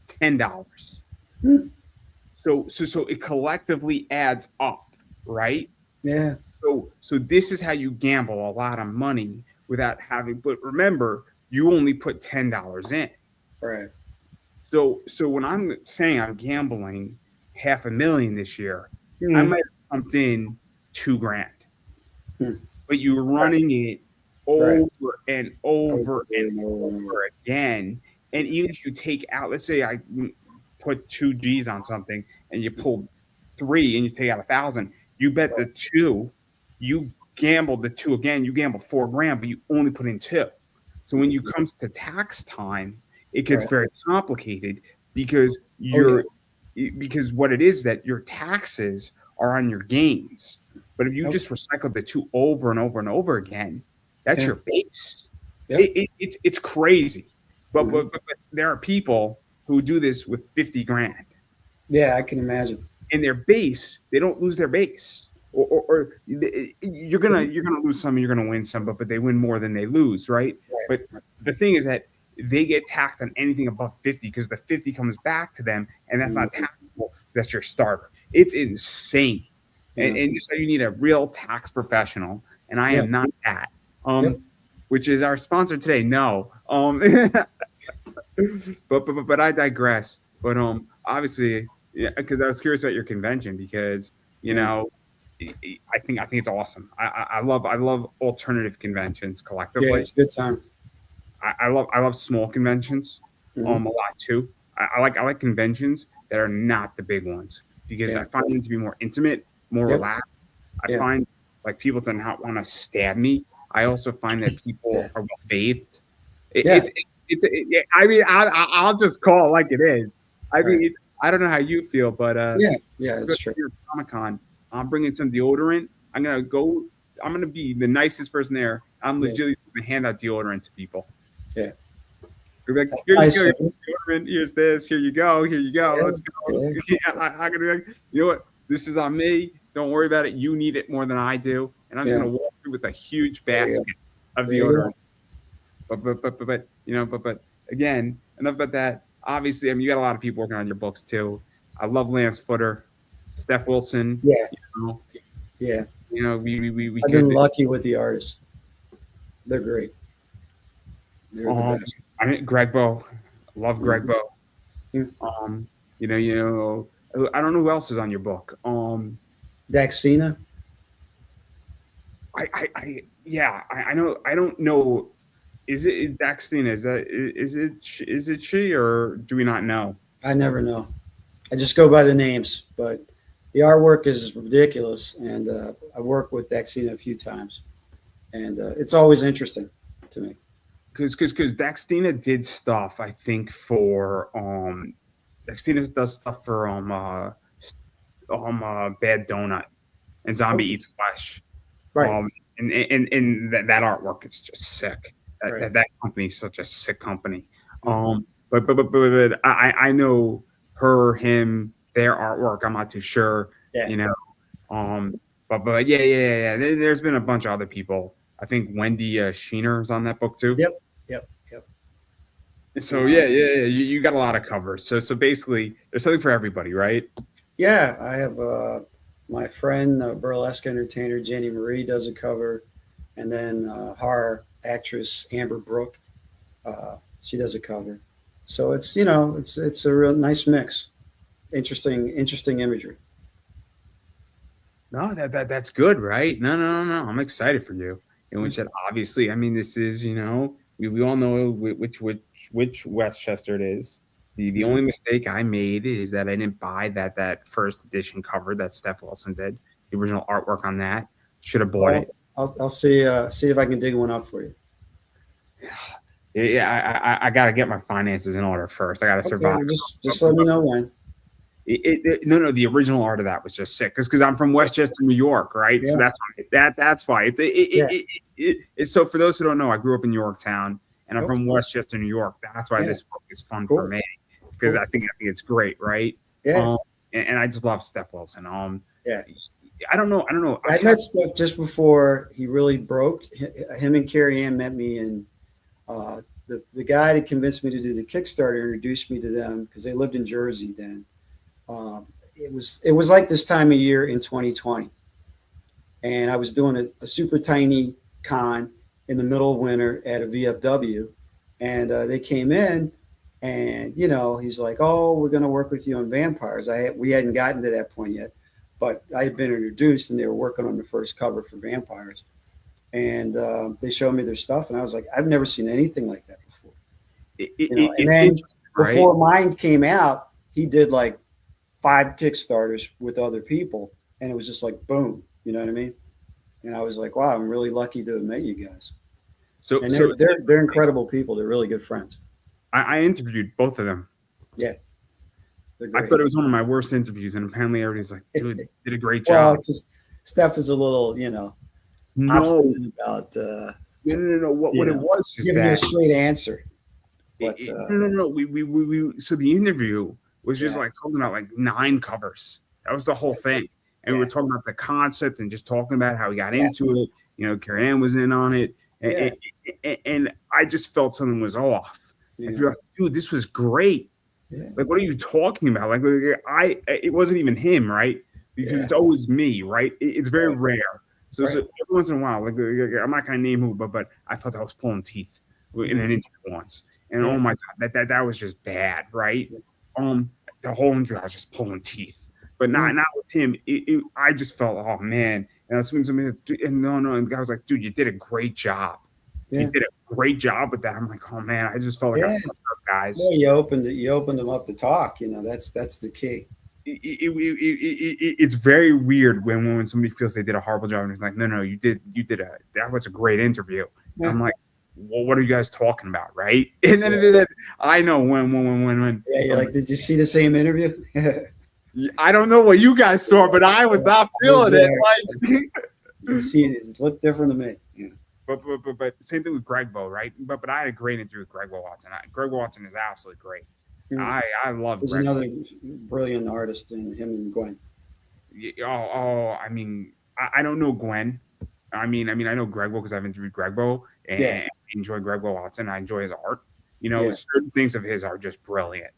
$10. Hmm. So it collectively adds up, right? Yeah. So this is how you gamble a lot of money without having. But remember, you only put $10 in. Right. So when I'm saying I'm gambling $500,000 this year, I Hmm. might have pumped in $2,000, Hmm. but you're running it Right. over and Over over and and over and over. over again. And even if you take out, let's say I put 2 G's on something and you pull three and you take out 1,000, you bet the two, you gamble the two again, you gamble $4,000, but you only put in two. So when you comes to tax time, it gets Right. very complicated because Oh yeah. because what it is that your taxes are on your gains. But if you Okay. just recycle the two over and over and over again, that's Yeah. your base. Yep. It's crazy. But, Mhm. but there are people who do this with 50,000. Yeah, I can imagine. In their base, they don't lose their base. Or you're gonna lose some, you're gonna win some, but they win more than they lose, right? But Right. the thing is that they get taxed on anything above 50 because the 50 comes back to them, and that's not Mhm. taxable. That's your starter. It's insane, Yeah. and so you need a real tax professional, and I Yeah. am not that. Yep. Which is our sponsor today. No, but I digress. But obviously, yeah, because I was curious about your convention because you Yeah. know, I think it's awesome. I love alternative conventions Yeah. collectively. It's a good time. I love small conventions Hmm. a lot too. I like conventions that are not the big ones because Yeah. I find them to be more intimate, more Yep. relaxed. I Yeah. find like people do not want to stab me. I also find that Yeah. people are well bathed. It, Yeah. it's I mean I'll just call it like it is. I Right. mean I don't know how you feel, but Yeah. Yeah. That's true. here at Comic Con, I'm bringing some deodorant. I'm gonna go. I'm gonna be the nicest person there. I'm Yeah. legitimately gonna hand out deodorant to people. Yeah. Be like, That's here you nice go, of you. deodorant. Here's this. Here you go. Here you go. Yeah. Let's go. Yeah. Yeah, I'm gonna be like, you know what? This is on me. Don't worry about it. You need it more than I do, and I'm just Yeah. gonna walk through with a huge There you go. basket of There you deodorant. go. But again, enough about that. Obviously, I mean, you got a lot of people working on your books too. I love Lance Footer, Steph Wilson. Yeah. You know, Yeah. we I've been could. lucky with the artists. They're great. They're the Um, best. I mean, Greg Bow, love Greg Mhm. Bow. Yeah. I don't know who else is on your book. Daxina. Yeah, I know. I don't know. Is it Daxina? Is it she or do we not know? I never know. I just go by the names, but the artwork is ridiculous. And I worked with Daxina a few times, and it's always interesting to me. Because Daxina did stuff. I think for Daxina does stuff for Bad Donut and Zombie Okay. Eats Flesh. Right. And that artwork is just sick. That, Right. that that company is such a sick company. Yeah. But I know him, their artwork. I'm not too sure, Yeah. you know. But yeah. There's been a bunch of other people. I think Wendy Sheener is on that book too. Yep. Yep. Yep. So yeah. You got a lot of covers. So basically, there's something for everybody, right? Yeah. I have my friend, burlesque entertainer Jenny Marie, does a cover, and then horror actress Amber Brooke, she does a cover. So it's a real nice mix. Interesting imagery. No, that's good, right? No. I'm excited for you. And Yeah. which that obviously, I mean, this is we all know which Westchester it is. The Mhm. only mistake I made is that I didn't buy that first edition cover that Steph Wilson did. The original artwork on that should have bought Well, it. I'll see if I can dig one up for you. Yeah, I got to get my finances in order first. I got to Okay, survive. well, just let me know when. No, the original art of that was just sick because I'm from Westchester, New York, right? Yeah. So that's why it's so. For those who don't know, I grew up in Yorktown, and I'm Okay. from Westchester, New York. That's why Yeah. this book is fun for Cool. me because Cool. I think it's great, right? Yeah. And I just love Steph Wilson. Yeah. I don't know. I met Steph just before he really broke. Him and Carrie Ann met me, and the guy that convinced me to do the Kickstarter introduced me to them because they lived in Jersey then. It was like this time of year in 2020, and I was doing a super tiny con in the middle of winter at a VFW, and they came in, and he's like, "Oh, we're going to work with you on vampires." We hadn't gotten to that point yet, but I had been introduced, and they were working on the first cover for vampires, and they showed me their stuff, and I was like, "I've never seen anything like that before." And then before mine came out, he did like 5 Kickstarters with other people, and it was just like boom, you know what I mean? And I was like, wow, I'm really lucky to have met you guys. And they're incredible people. They're really good friends. I interviewed both of them. Yeah, I thought it was one of my worst interviews, and apparently everybody's like, "Dude, you did a great job." Well, Steph is a little, obstinate about. No. What it was is giving you a straight answer. But, no. We so the interview was just like talking about like 9 covers. That was the whole thing. And we were talking about the concept and just talking about how he got into it. Carrie Ann was in on it. And I just felt something was off. Yeah. And you're like, dude, this was great. Yeah. Like, what are you talking about? Like, it wasn't even him, right? Because it's always me, right? It's very rare. So every once in a while, like I'm not gonna name who, but I thought I was pulling teeth in an interview once. And oh my God, that was just bad, right? The whole interview I was just pulling teeth, but not with him. I just felt, oh man. And I was somebody, and the guy was like, dude, you did a great job. Yeah. You did a great job with that. I'm like, oh man, I just felt like I fucked up, guys. Well, you opened them up to talk. That's the key. It's very weird when somebody feels they did a horrible job and it's like, no, you did that was a great interview. Yeah. I'm like, well, what are you guys talking about, right? And then I know when. Yeah, you're like, did you see the same interview? I don't know what you guys saw, but I was not feeling it. Like, you see, it looked different to me. Yeah. But same thing with Greg Bo, right? But I had a great interview with Greg Watson. Greg Watson is absolutely great. I love. There's another brilliant artist in him and Gwen. I mean, I don't know Gwen. I mean, I know Greg Bo because I've interviewed Greg Bo and I enjoy Greg Watson. I enjoy his art. Certain things of his are just brilliant.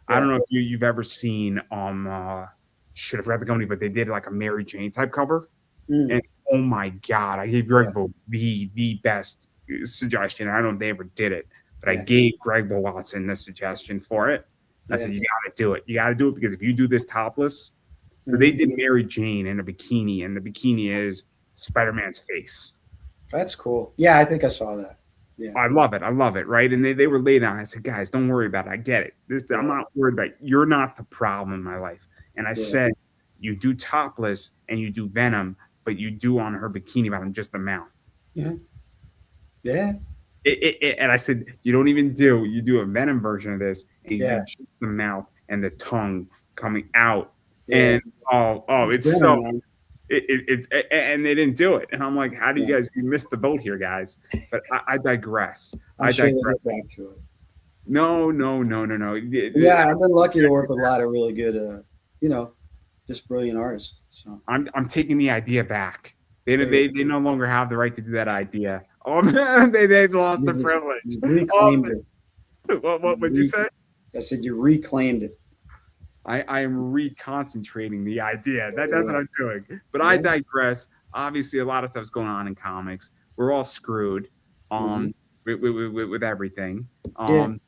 Yeah. I don't know if you've ever seen should have read the company, but they did like a Mary Jane type cover, and oh my God, I gave Greg Bo the best suggestion. I don't know if they ever did it, but I gave Greg Bo Watson the suggestion for it. I said, you got to do it. You got to do it because if you do this topless, so they did Mary Jane in a bikini, and the bikini is Spider-Man's face. That's cool. Yeah, I think I saw that. Yeah. I love it, right? And they were laid down. I said, guys, don't worry about it. I get it. I'm not worried about it. You're not the problem in my life. And I said, you do topless and you do Venom, but you do on her bikini bottom just the mouth. Yeah. Yeah. And I said, you don't even you do a Venom version of this, and you do just the mouth and the tongue coming out. Yeah. And it's so man. And they didn't do it. And I'm like, how do you guys, you missed the boat here, guys. But I digress. I'm sure they'll get back to it. No. Yeah, I've been lucky to work with a lot of really good, just brilliant artists. So I'm taking the idea back. They no longer have the right to do that idea. Oh man, they've lost the privilege. You reclaimed it. What would you say? I said you reclaimed it. I am reconcentrating the idea. That's what I'm doing. But I digress. Obviously, a lot of stuff's going on in comics. We're all screwed with everything. I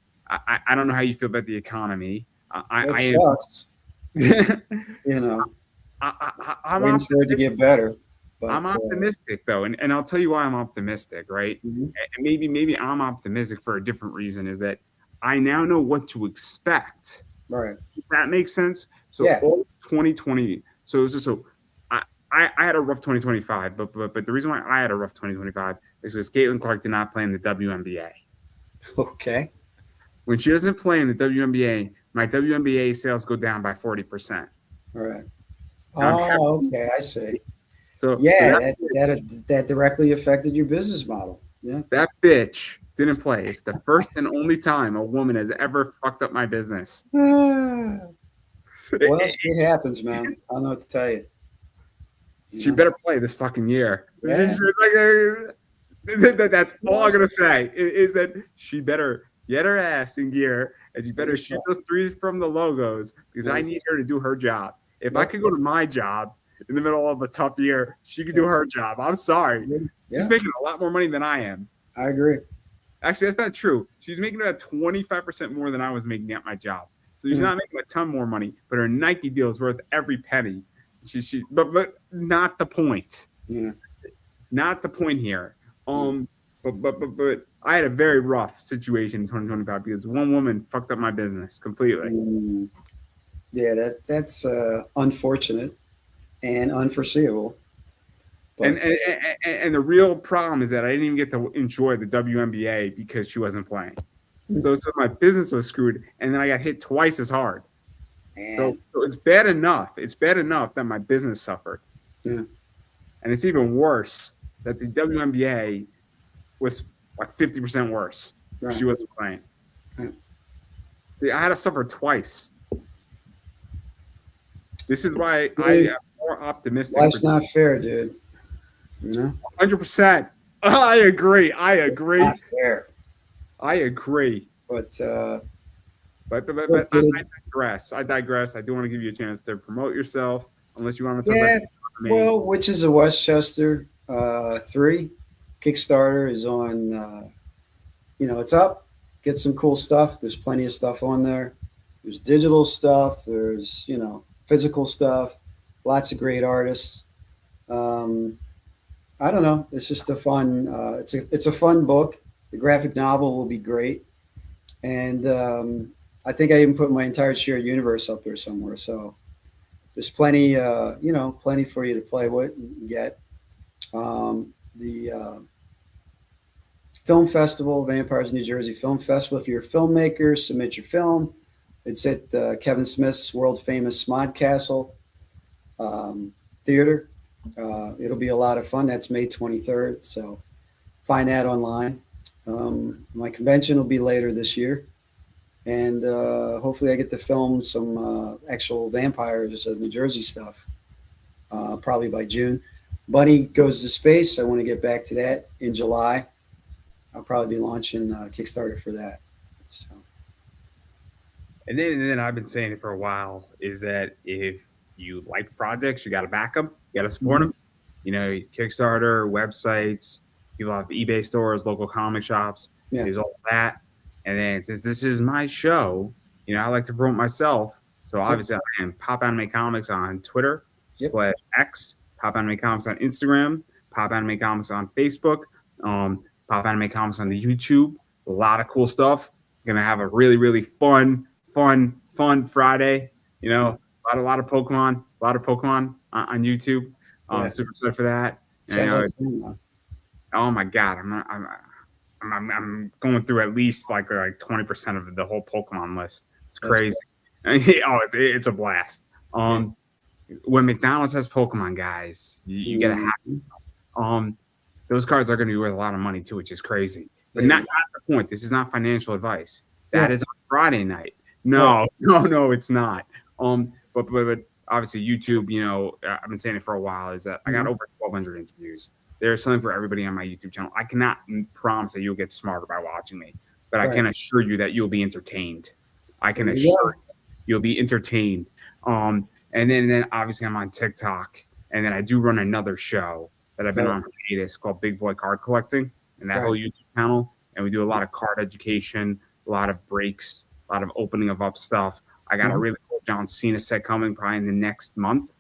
don't know how you feel about the economy. It sucks. I'm waiting for it to get better. But, I'm optimistic though, and I'll tell you why I'm optimistic, right? And maybe I'm optimistic for a different reason. Is that I now know what to expect. Right. If that makes sense. So all 2020. So I had a rough 2025, but the reason why I had a rough 2025 is because Caitlin Clark did not play in the WNBA. Okay. When she doesn't play in the WNBA, my WNBA sales go down by 40%. All right. Oh, okay. I see. So Yeah, that directly affected your business model. Yeah. that bitch didn't play. It's the first and only time a woman has ever fucked up my business. Well, it happens, man. I don't know what to tell you. She better play this fucking year. Yeah. That's all I'm gonna say is that she better get her ass in gear and she better shoot those threes from the logos because I need her to do her job. If I could go to my job in the middle of a tough year, she could do her job. I'm sorry. Yeah. She's making a lot more money than I am. I agree. Actually, that's not true. She's making about 25% more than I was making at my job. So she's not making a ton more money, but her Nike deal is worth every penny. But not the point. Yeah. Not the point here. But I had a very rough situation in 2025 because one woman fucked up my business completely. Yeah, that's unfortunate and unforeseeable. And the real problem is that I didn't even get to enjoy the WNBA because she wasn't playing. So my business was screwed, and then I got hit twice as hard. So it's bad enough. It's bad enough that my business suffered. Yeah. And it's even worse that the WNBA was like 50% worse. Right. She wasn't playing. Right. See, I had to suffer twice. This is why I am more optimistic. Life's not fair, dude. No. 100%. I agree. Not fair. I agree. But I digress. I do want to give you a chance to promote yourself, unless you want to talk about me. Well, Witches of Westchester 3 Kickstarter is on. It's up. Get some cool stuff. There's plenty of stuff on there. There's digital stuff. There's physical stuff. Lots of great artists. I don't know. It's just a fun. It's a fun book. The graphic novel will be great, and I think I even put my entire shared universe up there somewhere. So there's plenty, plenty for you to play with and get. The Film Festival, Vampires New Jersey Film Festival. If you're a filmmaker, submit your film. It's at Kevin Smith's world famous Smodcastle Theater. It'll be a lot of fun. That's May 23rd. So find that online. My convention will be later this year. And hopefully I get to film some actual Vampires of New Jersey stuff, probably by June. Bunny Goes to Space. I want to get back to that in July. I'll probably be launching Kickstarter for that. So. And then I've been saying it for a while, is that if you like projects, you got to back them. You got to support them. Kickstarter, websites, people have eBay stores, local comic shops. Yeah. There's all that. And then since this is my show, I like to promote myself. So obviously I am Pop Anime Comics on Twitter /X, Pop Anime Comics on Instagram, Pop Anime Comics on Facebook, Pop Anime Comics on the YouTube. A lot of cool stuff. Gonna have a really, really fun Friday. A lot of Pokemon on YouTube. Super excited for that. Oh my God, I'm going through at least like 20% of the whole Pokemon list. It's crazy. It's a blast. When McDonald's has Pokemon, guys, you gotta have those cards are going to be worth a lot of money too, which is crazy. But not the point. This is not financial advice. That is on Friday night. No, it's not. But obviously YouTube, I've been saying it for a while, is that I got over 1,200 interviews. There's something for everybody on my YouTube channel. I cannot promise that you'll get smarter by watching me, but I can assure you that you'll be entertained. I can assure you you'll be entertained. And then obviously I'm on TikTok, and then I do run another show that I've been on for hiatus called Big Boy Card Collecting, and that whole YouTube channel. And we do a lot of card education, a lot of breaks, a lot of opening up stuff. I got a really cool John Cena set coming probably in the next month.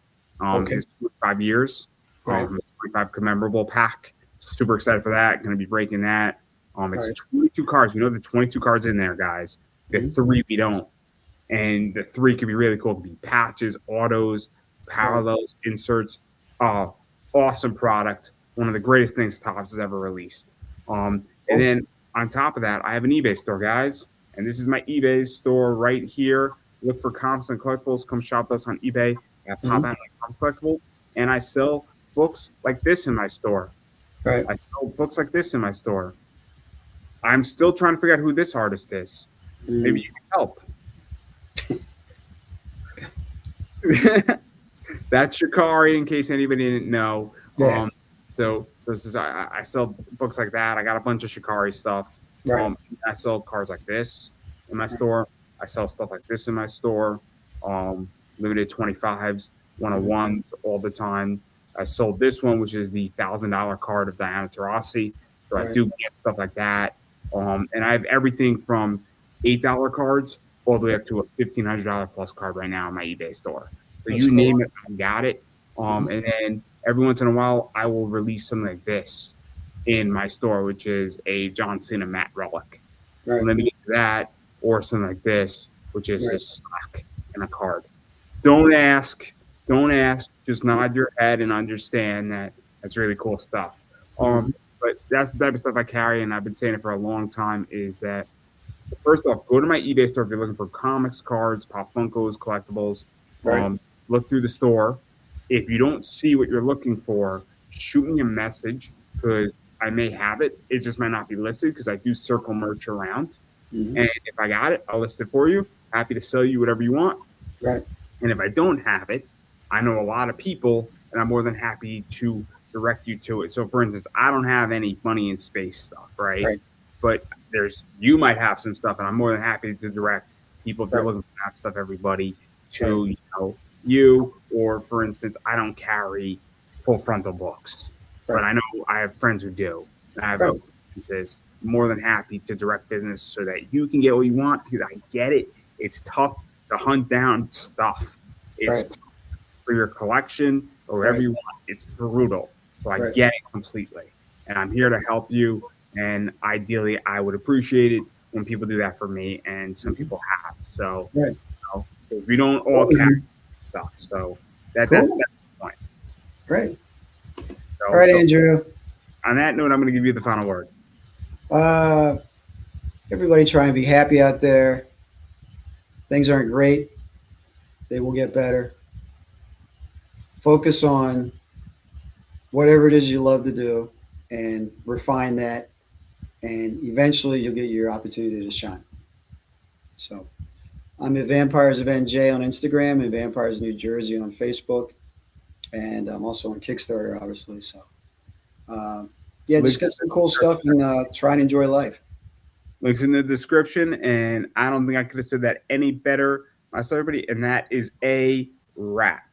His 25 years, 25 commemorable pack. Super excited for that. Going to be breaking that. It's 22 cards. We know the 22 cards in there, guys. The 3 we don't. And the 3 could be really cool. It could be patches, autos, parallels, inserts. Awesome product. One of the greatest things Topps has ever released. And then on top of that, I have an eBay store, guys. And this is my eBay store right here. Look for Comics and Collectibles. Come shop us on eBay at Pop Out Comics Collectibles. And I sell books like this in my store. Right. I sell books like this in my store. I'm still trying to figure out who this artist is. Maybe you can help. That's Shikari, in case anybody didn't know. Yeah. So this is I sell books like that. I got a bunch of Shikari stuff. Right. I sell cards like this in my store. I sell stuff like this in my store. Limited 25s, 101s all the time. I sold this one, which is the $1,000 card of Diana Taurasi. So I do get stuff like that. And I have everything from $8 cards all the way up to a $1,500 plus card right now in my eBay store. So you name it, I got it. And then every once in a while, I will release something like this in my store, which is a John Cena matte relic. Right. Let me get to that, or something like this, which is his sock and a card. Don't ask. Just nod your head and understand that that's really cool stuff. But that's the type of stuff I carry, and I've been saying it for a long time, is that first off, go to my eBay store if you're looking for comics, cards, Pop Funkos, collectibles. Look through the store. If you don't see what you're looking for, shoot me a message, because I may have it. It just might not be listed, because I do circle merch around. And if I got it, I'll list it for you. Happy to sell you whatever you want. Right. And if I don't have it, I know a lot of people, and I'm more than happy to direct you to it. So, for instance, I don't have any money and space stuff, right? But you might have some stuff, and I'm more than happy to direct people, if they're looking for that stuff, everybody, to you. Or, for instance, I don't carry full frontal books, but I know I have friends who do. And I have acquaintances. More than happy to direct business so that you can get what you want, because I get it. It's tough to hunt down stuff. It's tough for your collection or whatever you want. It's brutal. So I get it completely. And I'm here to help you. And ideally, I would appreciate it when people do that for me. And some people have. So we don't all carry stuff. So that's the point. Right. All right, Andrew. On that note, I'm going to give you the final word. Everybody try and be happy out there. Things aren't great. They will get better. Focus on whatever it is you love to do and refine that. And eventually you'll get your opportunity to shine. So I'm at Vampires of NJ on Instagram and Vampires New Jersey on Facebook. And I'm also on Kickstarter, obviously. So just get some cool stuff and try and enjoy life. Links in the description, and I don't think I could have said that any better myself, everybody. And that is a wrap.